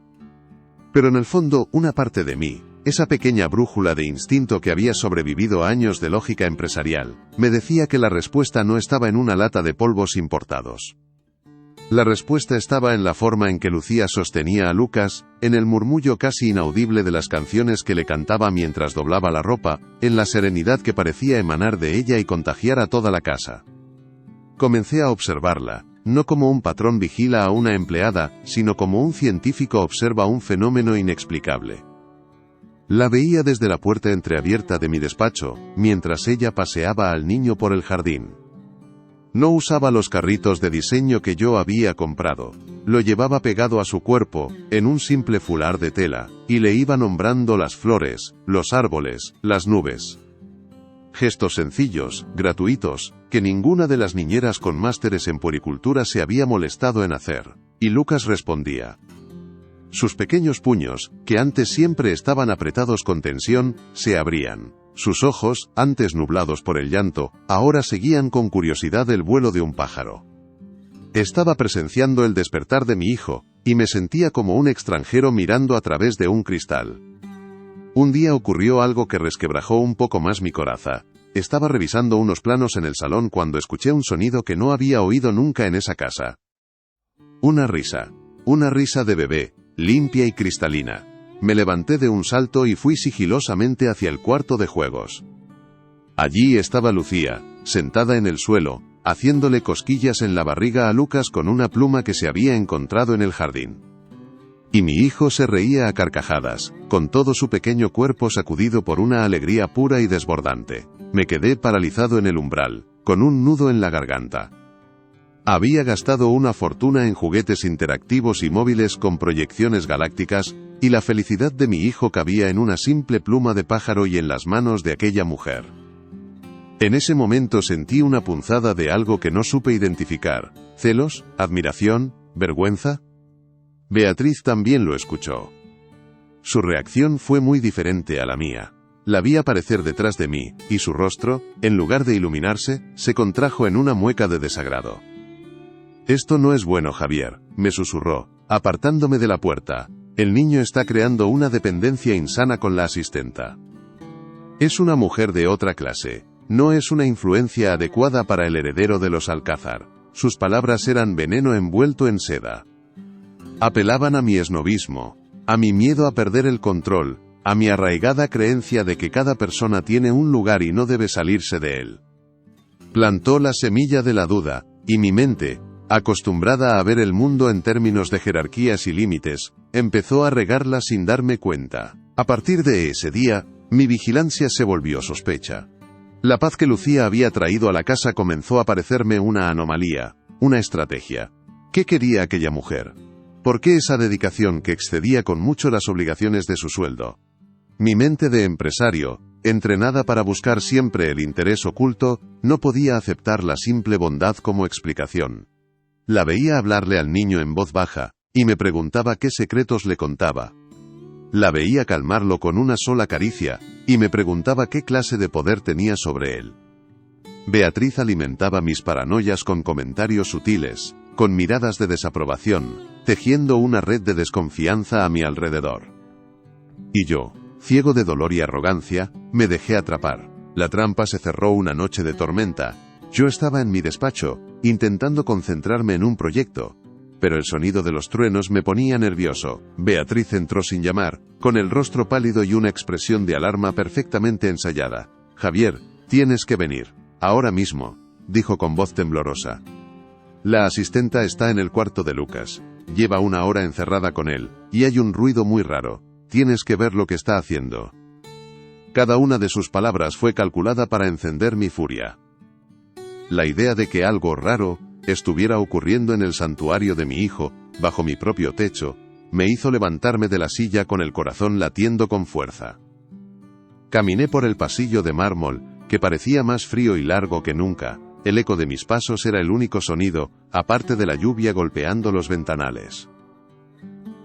Pero en el fondo, una parte de mí, esa pequeña brújula de instinto que había sobrevivido a años de lógica empresarial, me decía que la respuesta no estaba en una lata de polvos importados. La respuesta estaba en la forma en que Lucía sostenía a Lucas, en el murmullo casi inaudible de las canciones que le cantaba mientras doblaba la ropa, en la serenidad que parecía emanar de ella y contagiar a toda la casa. Comencé a observarla, no como un patrón vigila a una empleada, sino como un científico observa un fenómeno inexplicable. La veía desde la puerta entreabierta de mi despacho, mientras ella paseaba al niño por el jardín. No usaba los carritos de diseño que yo había comprado. Lo llevaba pegado a su cuerpo, en un simple fular de tela, y le iba nombrando las flores, los árboles, las nubes. Gestos sencillos, gratuitos, que ninguna de las niñeras con másteres en puericultura se había molestado en hacer. Y Lucas respondía. Sus pequeños puños, que antes siempre estaban apretados con tensión, se abrían. Sus ojos, antes nublados por el llanto, ahora seguían con curiosidad el vuelo de un pájaro. Estaba presenciando el despertar de mi hijo, y me sentía como un extranjero mirando a través de un cristal. Un día ocurrió algo que resquebrajó un poco más mi coraza. Estaba revisando unos planos en el salón cuando escuché un sonido que no había oído nunca en esa casa. Una risa de bebé, limpia y cristalina. Me levanté de un salto y fui sigilosamente hacia el cuarto de juegos. Allí estaba Lucía, sentada en el suelo, haciéndole cosquillas en la barriga a Lucas con una pluma que se había encontrado en el jardín. Y mi hijo se reía a carcajadas, con todo su pequeño cuerpo sacudido por una alegría pura y desbordante. Me quedé paralizado en el umbral, con un nudo en la garganta. Había gastado una fortuna en juguetes interactivos y móviles con proyecciones galácticas, y la felicidad de mi hijo cabía en una simple pluma de pájaro y en las manos de aquella mujer. En ese momento sentí una punzada de algo que no supe identificar. ¿Celos? ¿Admiración? ¿Vergüenza? Beatriz también lo escuchó. Su reacción fue muy diferente a la mía. La vi aparecer detrás de mí, y su rostro, en lugar de iluminarse, se contrajo en una mueca de desagrado. Esto no es bueno, Javier, me susurró, apartándome de la puerta. El niño está creando una dependencia insana con la asistenta. Es una mujer de otra clase. No es una influencia adecuada para el heredero de los Alcázar. Sus palabras eran veneno envuelto en seda. Apelaban a mi esnobismo, a mi miedo a perder el control, a mi arraigada creencia de que cada persona tiene un lugar y no debe salirse de él. Plantó la semilla de la duda, y mi mente, acostumbrada a ver el mundo en términos de jerarquías y límites, empezó a regarla sin darme cuenta. A partir de ese día, mi vigilancia se volvió sospecha. La paz que Lucía había traído a la casa comenzó a parecerme una anomalía, una estrategia. ¿Qué quería aquella mujer? ¿Por qué esa dedicación que excedía con mucho las obligaciones de su sueldo? Mi mente de empresario, entrenada para buscar siempre el interés oculto, no podía aceptar la simple bondad como explicación. La veía hablarle al niño en voz baja, y me preguntaba qué secretos le contaba. La veía calmarlo con una sola caricia, y me preguntaba qué clase de poder tenía sobre él. Beatriz alimentaba mis paranoias con comentarios sutiles, con miradas de desaprobación, tejiendo una red de desconfianza a mi alrededor. Y yo, ciego de dolor y arrogancia, me dejé atrapar. La trampa se cerró una noche de tormenta. Yo estaba en mi despacho, intentando concentrarme en un proyecto, pero el sonido de los truenos me ponía nervioso. Beatriz entró sin llamar, con el rostro pálido y una expresión de alarma perfectamente ensayada. Javier, tienes que venir. Ahora mismo, dijo con voz temblorosa. La asistenta está en el cuarto de Lucas. Lleva 1 hora encerrada con él, y hay un ruido muy raro. Tienes que ver lo que está haciendo. Cada una de sus palabras fue calculada para encender mi furia. La idea de que algo raro estuviera ocurriendo en el santuario de mi hijo, bajo mi propio techo, me hizo levantarme de la silla con el corazón latiendo con fuerza. Caminé por el pasillo de mármol, que parecía más frío y largo que nunca. El eco de mis pasos era el único sonido, aparte de la lluvia golpeando los ventanales.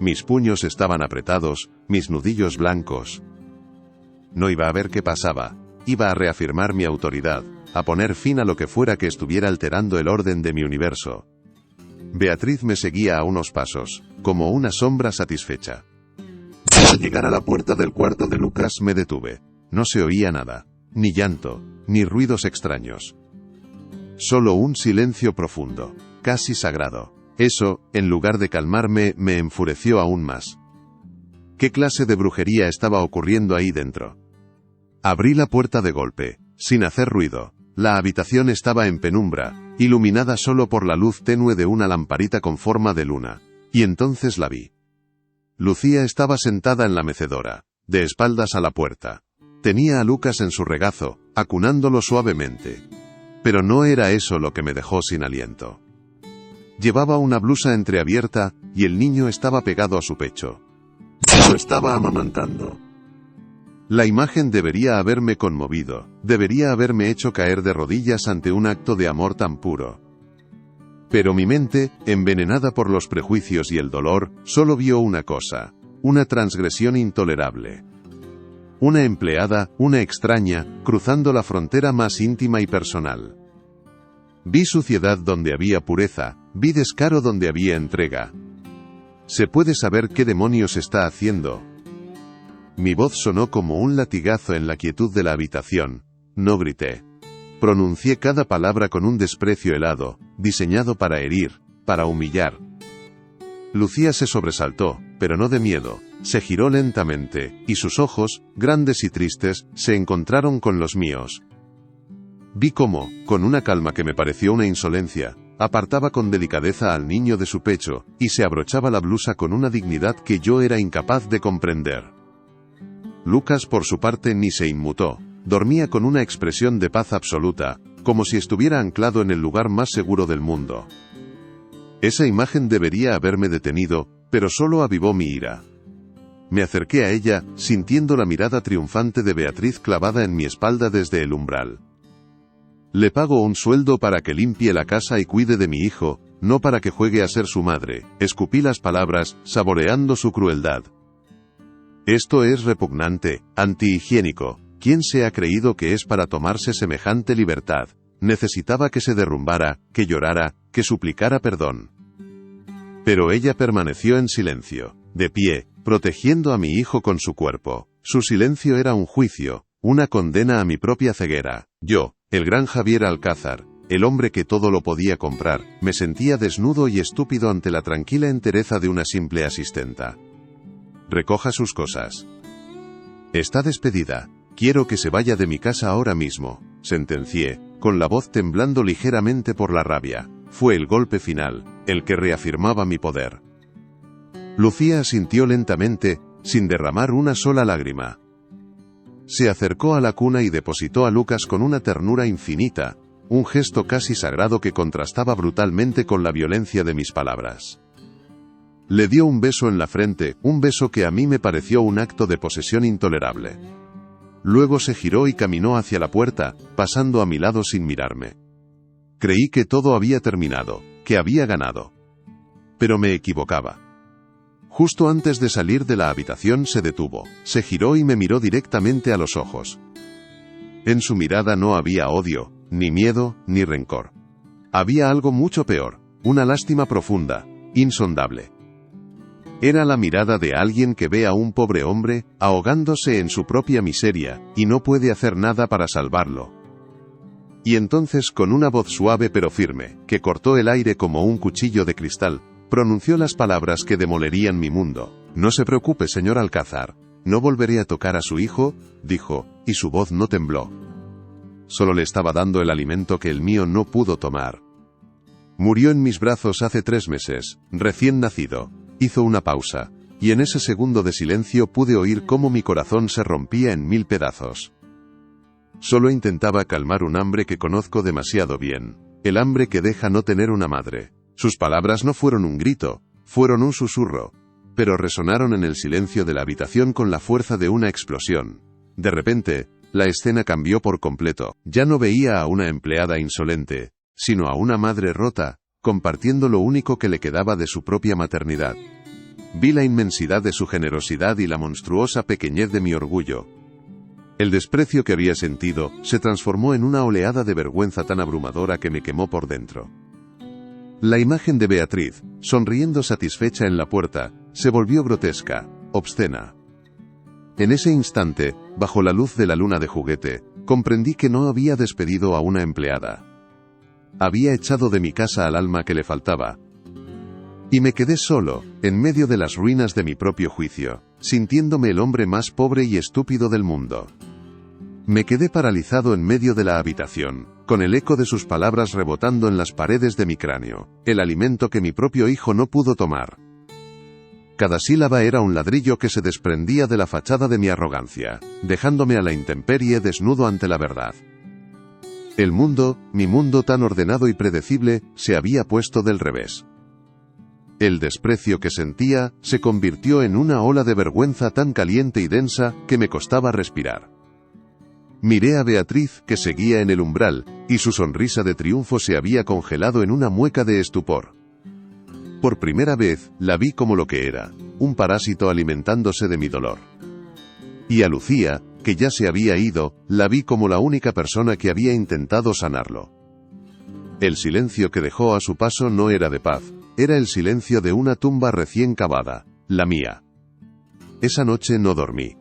Mis puños estaban apretados, mis nudillos blancos. No iba a ver qué pasaba, iba a reafirmar mi autoridad, a poner fin a lo que fuera que estuviera alterando el orden de mi universo. Beatriz me seguía a unos pasos, como una sombra satisfecha. Al llegar a la puerta del cuarto de Lucas me detuve. No se oía nada, ni llanto, ni ruidos extraños. Solo un silencio profundo, casi sagrado. Eso, en lugar de calmarme, me enfureció aún más. ¿Qué clase de brujería estaba ocurriendo ahí dentro? Abrí la puerta de golpe, sin hacer ruido. La habitación estaba en penumbra, iluminada solo por la luz tenue de una lamparita con forma de luna. Y entonces la vi. Lucía estaba sentada en la mecedora, de espaldas a la puerta. Tenía a Lucas en su regazo, acunándolo suavemente. Pero no era eso lo que me dejó sin aliento. Llevaba una blusa entreabierta, y el niño estaba pegado a su pecho. Lo estaba amamantando. La imagen debería haberme conmovido, debería haberme hecho caer de rodillas ante un acto de amor tan puro. Pero mi mente, envenenada por los prejuicios y el dolor, solo vio una cosa: una transgresión intolerable. Una empleada, una extraña, cruzando la frontera más íntima y personal. Vi suciedad donde había pureza, vi descaro donde había entrega. ¿Se puede saber qué demonios está haciendo? Mi voz sonó como un latigazo en la quietud de la habitación. No grité. Pronuncié cada palabra con un desprecio helado, diseñado para herir, para humillar. Lucía se sobresaltó, pero no de miedo. Se giró lentamente, y sus ojos, grandes y tristes, se encontraron con los míos. Vi cómo, con una calma que me pareció una insolencia, apartaba con delicadeza al niño de su pecho, y se abrochaba la blusa con una dignidad que yo era incapaz de comprender. Lucas, por su parte, ni se inmutó. Dormía con una expresión de paz absoluta, como si estuviera anclado en el lugar más seguro del mundo. Esa imagen debería haberme detenido, pero solo avivó mi ira. Me acerqué a ella, sintiendo la mirada triunfante de Beatriz clavada en mi espalda desde el umbral. Le pago un sueldo para que limpie la casa y cuide de mi hijo, no para que juegue a ser su madre. Escupí las palabras, saboreando su crueldad. Esto es repugnante, antihigiénico. ¿Quién se ha creído que es para tomarse semejante libertad? Necesitaba que se derrumbara, que llorara, que suplicara perdón. Pero ella permaneció en silencio, de pie, protegiendo a mi hijo con su cuerpo. Su silencio era un juicio, una condena a mi propia ceguera. Yo, el gran Javier Alcázar, el hombre que todo lo podía comprar, me sentía desnudo y estúpido ante la tranquila entereza de una simple asistenta. Recoja sus cosas. Está despedida. Quiero que se vaya de mi casa ahora mismo, sentencié, con la voz temblando ligeramente por la rabia. Fue el golpe final, el que reafirmaba mi poder. Lucía asintió lentamente, sin derramar una sola lágrima. Se acercó a la cuna y depositó a Lucas con una ternura infinita, un gesto casi sagrado que contrastaba brutalmente con la violencia de mis palabras. Le dio un beso en la frente, un beso que a mí me pareció un acto de posesión intolerable. Luego se giró y caminó hacia la puerta, pasando a mi lado sin mirarme. Creí que todo había terminado, que había ganado. Pero me equivocaba. Justo antes de salir de la habitación se detuvo, se giró y me miró directamente a los ojos. En su mirada no había odio, ni miedo, ni rencor. Había algo mucho peor, una lástima profunda, insondable. Era la mirada de alguien que ve a un pobre hombre, ahogándose en su propia miseria, y no puede hacer nada para salvarlo. Y entonces, con una voz suave pero firme, que cortó el aire como un cuchillo de cristal, pronunció las palabras que demolerían mi mundo. No se preocupe, señor Alcázar, no volveré a tocar a su hijo, dijo, y su voz no tembló. Solo le estaba dando el alimento que el mío no pudo tomar. Murió en mis brazos hace 3 meses, recién nacido. Hizo una pausa, y en ese segundo de silencio pude oír cómo mi corazón se rompía en 1000 pedazos. Solo intentaba calmar un hambre que conozco demasiado bien, el hambre que deja no tener una madre. Sus palabras no fueron un grito, fueron un susurro, pero resonaron en el silencio de la habitación con la fuerza de una explosión. De repente, la escena cambió por completo. Ya no veía a una empleada insolente, sino a una madre rota, compartiendo lo único que le quedaba de su propia maternidad. Vi la inmensidad de su generosidad y la monstruosa pequeñez de mi orgullo. El desprecio que había sentido se transformó en una oleada de vergüenza tan abrumadora que me quemó por dentro. La imagen de Beatriz, sonriendo satisfecha en la puerta, se volvió grotesca, obscena. En ese instante, bajo la luz de la luna de juguete, comprendí que no había despedido a una empleada. Había echado de mi casa al alma que le faltaba. Y me quedé solo, en medio de las ruinas de mi propio juicio, sintiéndome el hombre más pobre y estúpido del mundo. Me quedé paralizado en medio de la habitación, con el eco de sus palabras rebotando en las paredes de mi cráneo, el alimento que mi propio hijo no pudo tomar. Cada sílaba era un ladrillo que se desprendía de la fachada de mi arrogancia, dejándome a la intemperie desnudo ante la verdad. El mundo, mi mundo tan ordenado y predecible, se había puesto del revés. El desprecio que sentía se convirtió en una ola de vergüenza tan caliente y densa que me costaba respirar. Miré a Beatriz, que seguía en el umbral, y su sonrisa de triunfo se había congelado en una mueca de estupor. Por primera vez, la vi como lo que era, un parásito alimentándose de mi dolor. Y a Lucía, que ya se había ido, la vi como la única persona que había intentado sanarlo. El silencio que dejó a su paso no era de paz, era el silencio de una tumba recién cavada, la mía. Esa noche no dormí.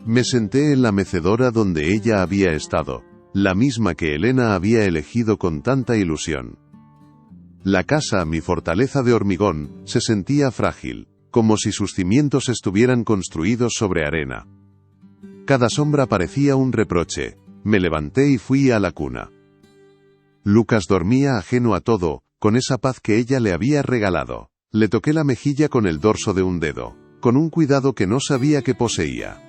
Me senté en la mecedora donde ella había estado, la misma que Elena había elegido con tanta ilusión. La casa, mi fortaleza de hormigón, se sentía frágil, como si sus cimientos estuvieran construidos sobre arena. Cada sombra parecía un reproche. Me levanté y fui a la cuna. Lucas dormía ajeno a todo, con esa paz que ella le había regalado. Le toqué la mejilla con el dorso de un dedo, con un cuidado que no sabía que poseía.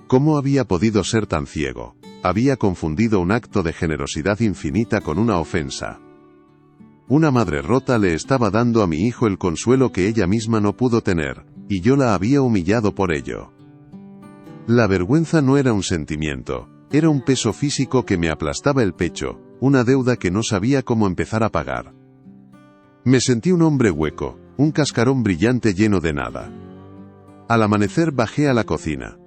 ¿Cómo había podido ser tan ciego? Había confundido un acto de generosidad infinita con una ofensa. Una madre rota le estaba dando a mi hijo el consuelo que ella misma no pudo tener, y yo la había humillado por ello. La vergüenza no era un sentimiento, era un peso físico que me aplastaba el pecho, una deuda que no sabía cómo empezar a pagar. Me sentí un hombre hueco, un cascarón brillante lleno de nada. Al amanecer bajé a la cocina.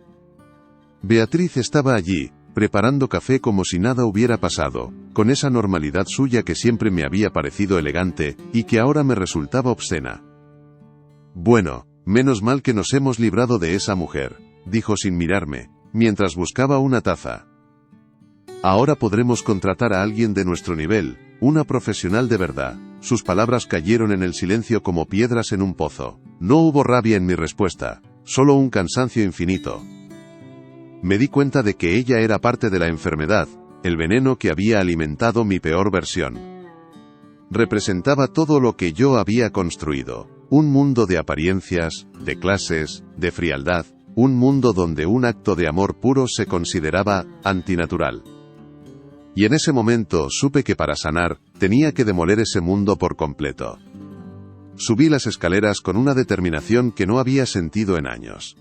Beatriz estaba allí, preparando café como si nada hubiera pasado, con esa normalidad suya que siempre me había parecido elegante, y que ahora me resultaba obscena. Bueno, menos mal que nos hemos librado de esa mujer, dijo sin mirarme, mientras buscaba una taza. Ahora podremos contratar a alguien de nuestro nivel, una profesional de verdad. Sus palabras cayeron en el silencio como piedras en un pozo. No hubo rabia en mi respuesta, solo un cansancio infinito. Me di cuenta de que ella era parte de la enfermedad, el veneno que había alimentado mi peor versión. Representaba todo lo que yo había construido, un mundo de apariencias, de clases, de frialdad, un mundo donde un acto de amor puro se consideraba antinatural. Y en ese momento supe que para sanar, tenía que demoler ese mundo por completo. Subí las escaleras con una determinación que no había sentido en años.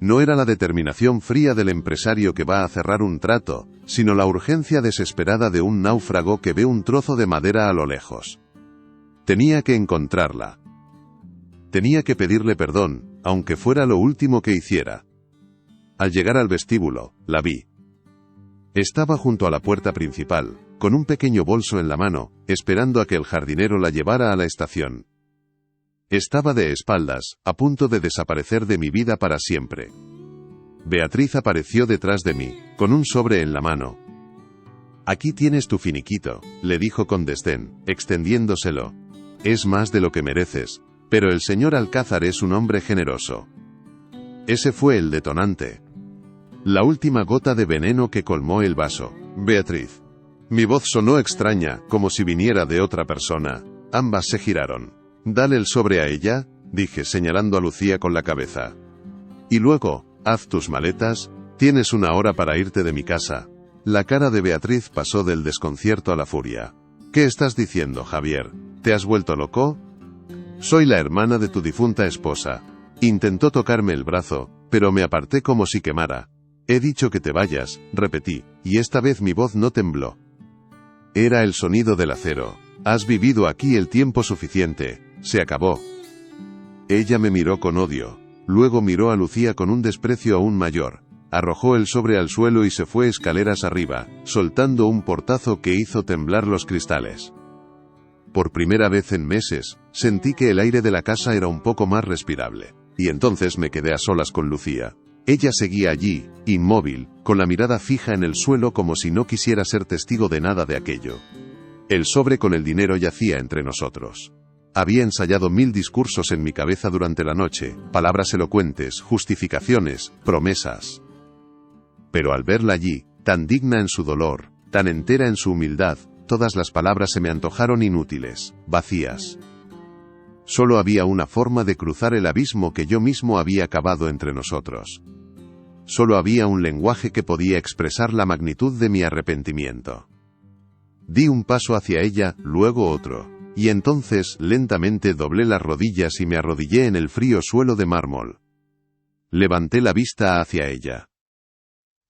No era la determinación fría del empresario que va a cerrar un trato, sino la urgencia desesperada de un náufrago que ve un trozo de madera a lo lejos. Tenía que encontrarla. Tenía que pedirle perdón, aunque fuera lo último que hiciera. Al llegar al vestíbulo, la vi. Estaba junto a la puerta principal, con un pequeño bolso en la mano, esperando a que el jardinero la llevara a la estación. Estaba de espaldas, a punto de desaparecer de mi vida para siempre. Beatriz apareció detrás de mí, con un sobre en la mano. «Aquí tienes tu finiquito», le dijo con desdén, extendiéndoselo. «Es más de lo que mereces, pero el señor Alcázar es un hombre generoso». Ese fue el detonante. La última gota de veneno que colmó el vaso. «Beatriz». Mi voz sonó extraña, como si viniera de otra persona. Ambas se giraron. «Dale el sobre a ella», dije señalando a Lucía con la cabeza. Y luego, haz tus maletas, tienes 1 hora para irte de mi casa. La cara de Beatriz pasó del desconcierto a la furia. ¿Qué estás diciendo, Javier? ¿Te has vuelto loco? Soy la hermana de tu difunta esposa. Intentó tocarme el brazo, pero me aparté como si quemara. He dicho que te vayas, repetí, y esta vez mi voz no tembló. Era el sonido del acero. Has vivido aquí el tiempo suficiente, se acabó. Ella me miró con odio. Luego miró a Lucía con un desprecio aún mayor. Arrojó el sobre al suelo y se fue escaleras arriba, soltando un portazo que hizo temblar los cristales. Por primera vez en meses, sentí que el aire de la casa era un poco más respirable. Y entonces me quedé a solas con Lucía. Ella seguía allí, inmóvil, con la mirada fija en el suelo como si no quisiera ser testigo de nada de aquello. El sobre con el dinero yacía entre nosotros. Había ensayado 1000 discursos en mi cabeza durante la noche, palabras elocuentes, justificaciones, promesas. Pero al verla allí, tan digna en su dolor, tan entera en su humildad, todas las palabras se me antojaron inútiles, vacías. Solo había una forma de cruzar el abismo que yo mismo había cavado entre nosotros. Solo había un lenguaje que podía expresar la magnitud de mi arrepentimiento. Di un paso hacia ella, luego otro. Y entonces, lentamente doblé las rodillas y me arrodillé en el frío suelo de mármol. Levanté la vista hacia ella.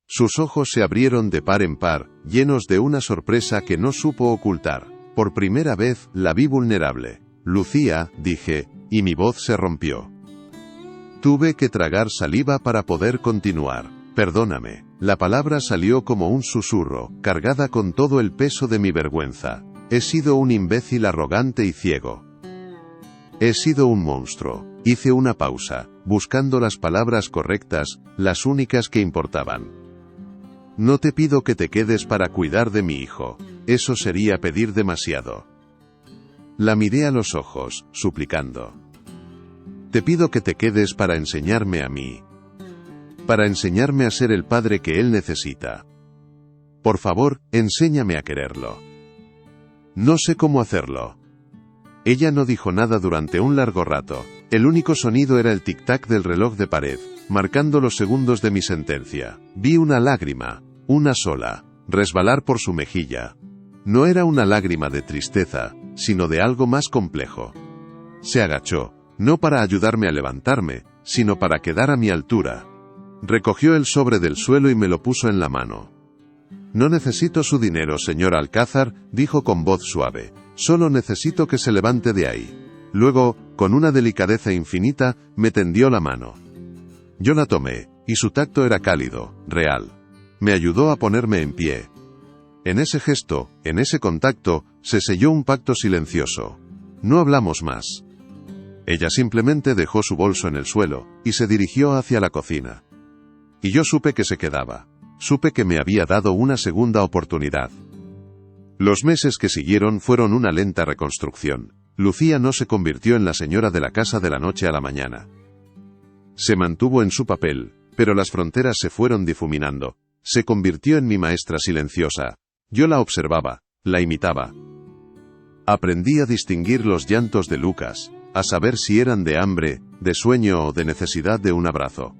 Sus ojos se abrieron de par en par, llenos de una sorpresa que no supo ocultar. Por primera vez, la vi vulnerable. Lucía, dije, y mi voz se rompió. Tuve que tragar saliva para poder continuar. Perdóname. La palabra salió como un susurro, cargada con todo el peso de mi vergüenza. He sido un imbécil arrogante y ciego. He sido un monstruo. Hice una pausa, buscando las palabras correctas, las únicas que importaban. No te pido que te quedes para cuidar de mi hijo. Eso sería pedir demasiado. La miré a los ojos, suplicando. Te pido que te quedes para enseñarme a mí. Para enseñarme a ser el padre que él necesita. Por favor, enséñame a quererlo. No sé cómo hacerlo. Ella no dijo nada durante un largo rato. El único sonido era el tic-tac del reloj de pared, marcando los segundos de mi sentencia. Vi una lágrima, una sola, resbalar por su mejilla. No era una lágrima de tristeza, sino de algo más complejo. Se agachó, no para ayudarme a levantarme, sino para quedar a mi altura. Recogió el sobre del suelo y me lo puso en la mano. No necesito su dinero, señor Alcázar, dijo con voz suave. Solo necesito que se levante de ahí. Luego, con una delicadeza infinita, me tendió la mano. Yo la tomé, y su tacto era cálido, real. Me ayudó a ponerme en pie. En ese gesto, en ese contacto, se selló un pacto silencioso. No hablamos más. Ella simplemente dejó su bolso en el suelo, y se dirigió hacia la cocina. Y yo supe que se quedaba. Supe que me había dado una segunda oportunidad. Los meses que siguieron fueron una lenta reconstrucción. Lucía no se convirtió en la señora de la casa de la noche a la mañana. Se mantuvo en su papel, pero las fronteras se fueron difuminando. Se convirtió en mi maestra silenciosa. Yo la observaba, la imitaba. Aprendí a distinguir los llantos de Lucas, a saber si eran de hambre, de sueño o de necesidad de un abrazo.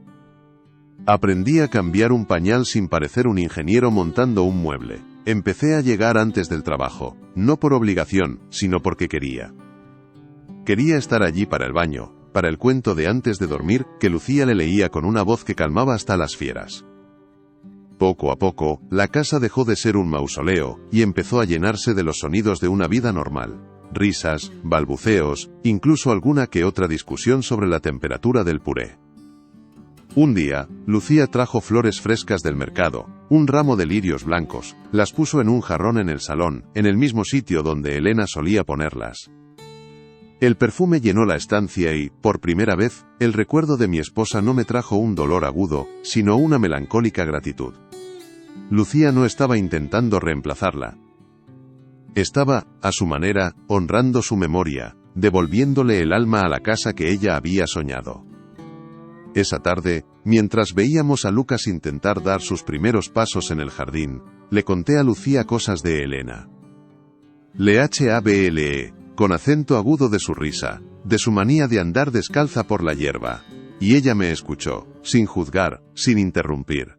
Aprendí a cambiar un pañal sin parecer un ingeniero montando un mueble. Empecé a llegar antes del trabajo, no por obligación, sino porque quería. Quería estar allí para el baño, para el cuento de antes de dormir, que Lucía le leía con una voz que calmaba hasta las fieras. Poco a poco, la casa dejó de ser un mausoleo, y empezó a llenarse de los sonidos de una vida normal. Risas, balbuceos, incluso alguna que otra discusión sobre la temperatura del puré. Un día, Lucía trajo flores frescas del mercado, un ramo de lirios blancos, las puso en un jarrón en el salón, en el mismo sitio donde Elena solía ponerlas. El perfume llenó la estancia y, por primera vez, el recuerdo de mi esposa no me trajo un dolor agudo, sino una melancólica gratitud. Lucía no estaba intentando reemplazarla. Estaba, a su manera, honrando su memoria, devolviéndole el alma a la casa que ella había soñado. Esa tarde, mientras veíamos a Lucas intentar dar sus primeros pasos en el jardín, le conté a Lucía cosas de Elena. Le hable, con acento agudo de su risa, de su manía de andar descalza por la hierba. Y ella me escuchó, sin juzgar, sin interrumpir.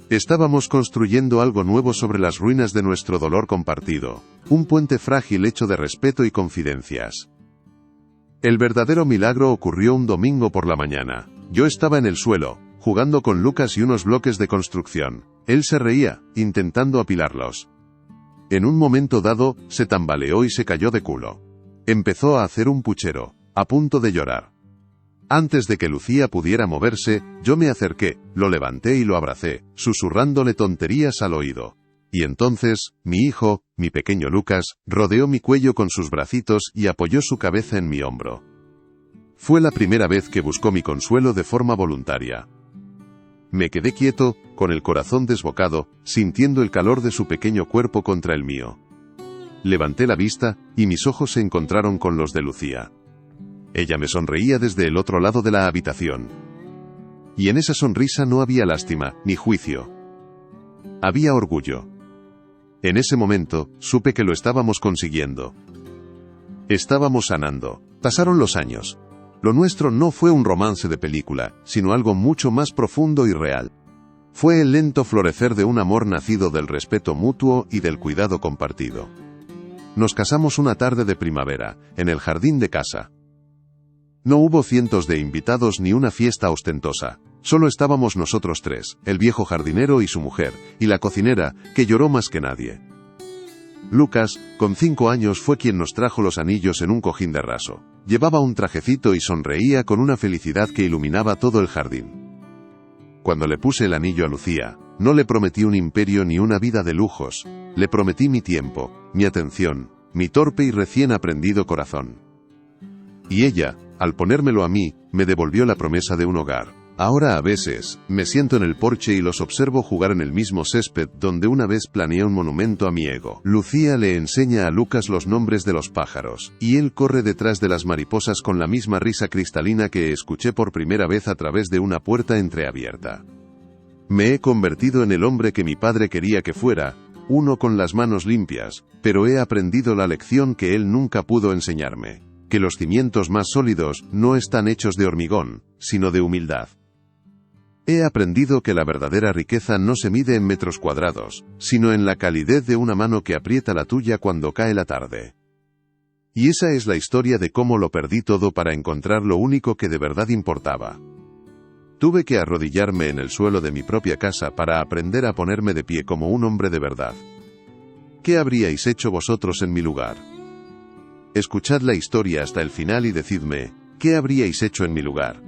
Estábamos construyendo algo nuevo sobre las ruinas de nuestro dolor compartido, un puente frágil hecho de respeto y confidencias. El verdadero milagro ocurrió un domingo por la mañana. Yo estaba en el suelo, jugando con Lucas y unos bloques de construcción. Él se reía, intentando apilarlos. En un momento dado, se tambaleó y se cayó de culo. Empezó a hacer un puchero, a punto de llorar. Antes de que Lucía pudiera moverse, yo me acerqué, lo levanté y lo abracé, susurrándole tonterías al oído. Y entonces, mi hijo, mi pequeño Lucas, rodeó mi cuello con sus bracitos y apoyó su cabeza en mi hombro. Fue la primera vez que buscó mi consuelo de forma voluntaria. Me quedé quieto, con el corazón desbocado, sintiendo el calor de su pequeño cuerpo contra el mío. Levanté la vista, y mis ojos se encontraron con los de Lucía. Ella me sonreía desde el otro lado de la habitación. Y en esa sonrisa no había lástima, ni juicio. Había orgullo. En ese momento, supe que lo estábamos consiguiendo. Estábamos sanando. Pasaron los años. Lo nuestro no fue un romance de película, sino algo mucho más profundo y real. Fue el lento florecer de un amor nacido del respeto mutuo y del cuidado compartido. Nos casamos una tarde de primavera, en el jardín de casa. No hubo cientos de invitados ni una fiesta ostentosa. Solo estábamos nosotros tres, el viejo jardinero y su mujer, y la cocinera, que lloró más que nadie. Lucas, con 5 años, fue quien nos trajo los anillos en un cojín de raso. Llevaba un trajecito y sonreía con una felicidad que iluminaba todo el jardín. Cuando le puse el anillo a Lucía, no le prometí un imperio ni una vida de lujos, le prometí mi tiempo, mi atención, mi torpe y recién aprendido corazón. Y ella, al ponérmelo a mí, me devolvió la promesa de un hogar. Ahora a veces, me siento en el porche y los observo jugar en el mismo césped donde una vez planeé un monumento a mi ego. Lucía le enseña a Lucas los nombres de los pájaros, y él corre detrás de las mariposas con la misma risa cristalina que escuché por primera vez a través de una puerta entreabierta. Me he convertido en el hombre que mi padre quería que fuera, uno con las manos limpias, pero he aprendido la lección que él nunca pudo enseñarme, que los cimientos más sólidos no están hechos de hormigón, sino de humildad. He aprendido que la verdadera riqueza no se mide en metros cuadrados, sino en la calidez de una mano que aprieta la tuya cuando cae la tarde. Y esa es la historia de cómo lo perdí todo para encontrar lo único que de verdad importaba. Tuve que arrodillarme en el suelo de mi propia casa para aprender a ponerme de pie como un hombre de verdad. ¿Qué habríais hecho vosotros en mi lugar? Escuchad la historia hasta el final y decidme, ¿qué habríais hecho en mi lugar?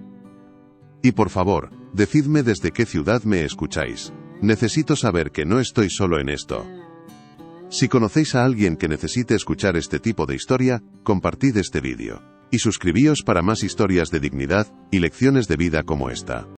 Y por favor, decidme desde qué ciudad me escucháis. Necesito saber que no estoy solo en esto. Si conocéis a alguien que necesite escuchar este tipo de historia, compartid este vídeo. Y suscribíos para más historias de dignidad y lecciones de vida como esta.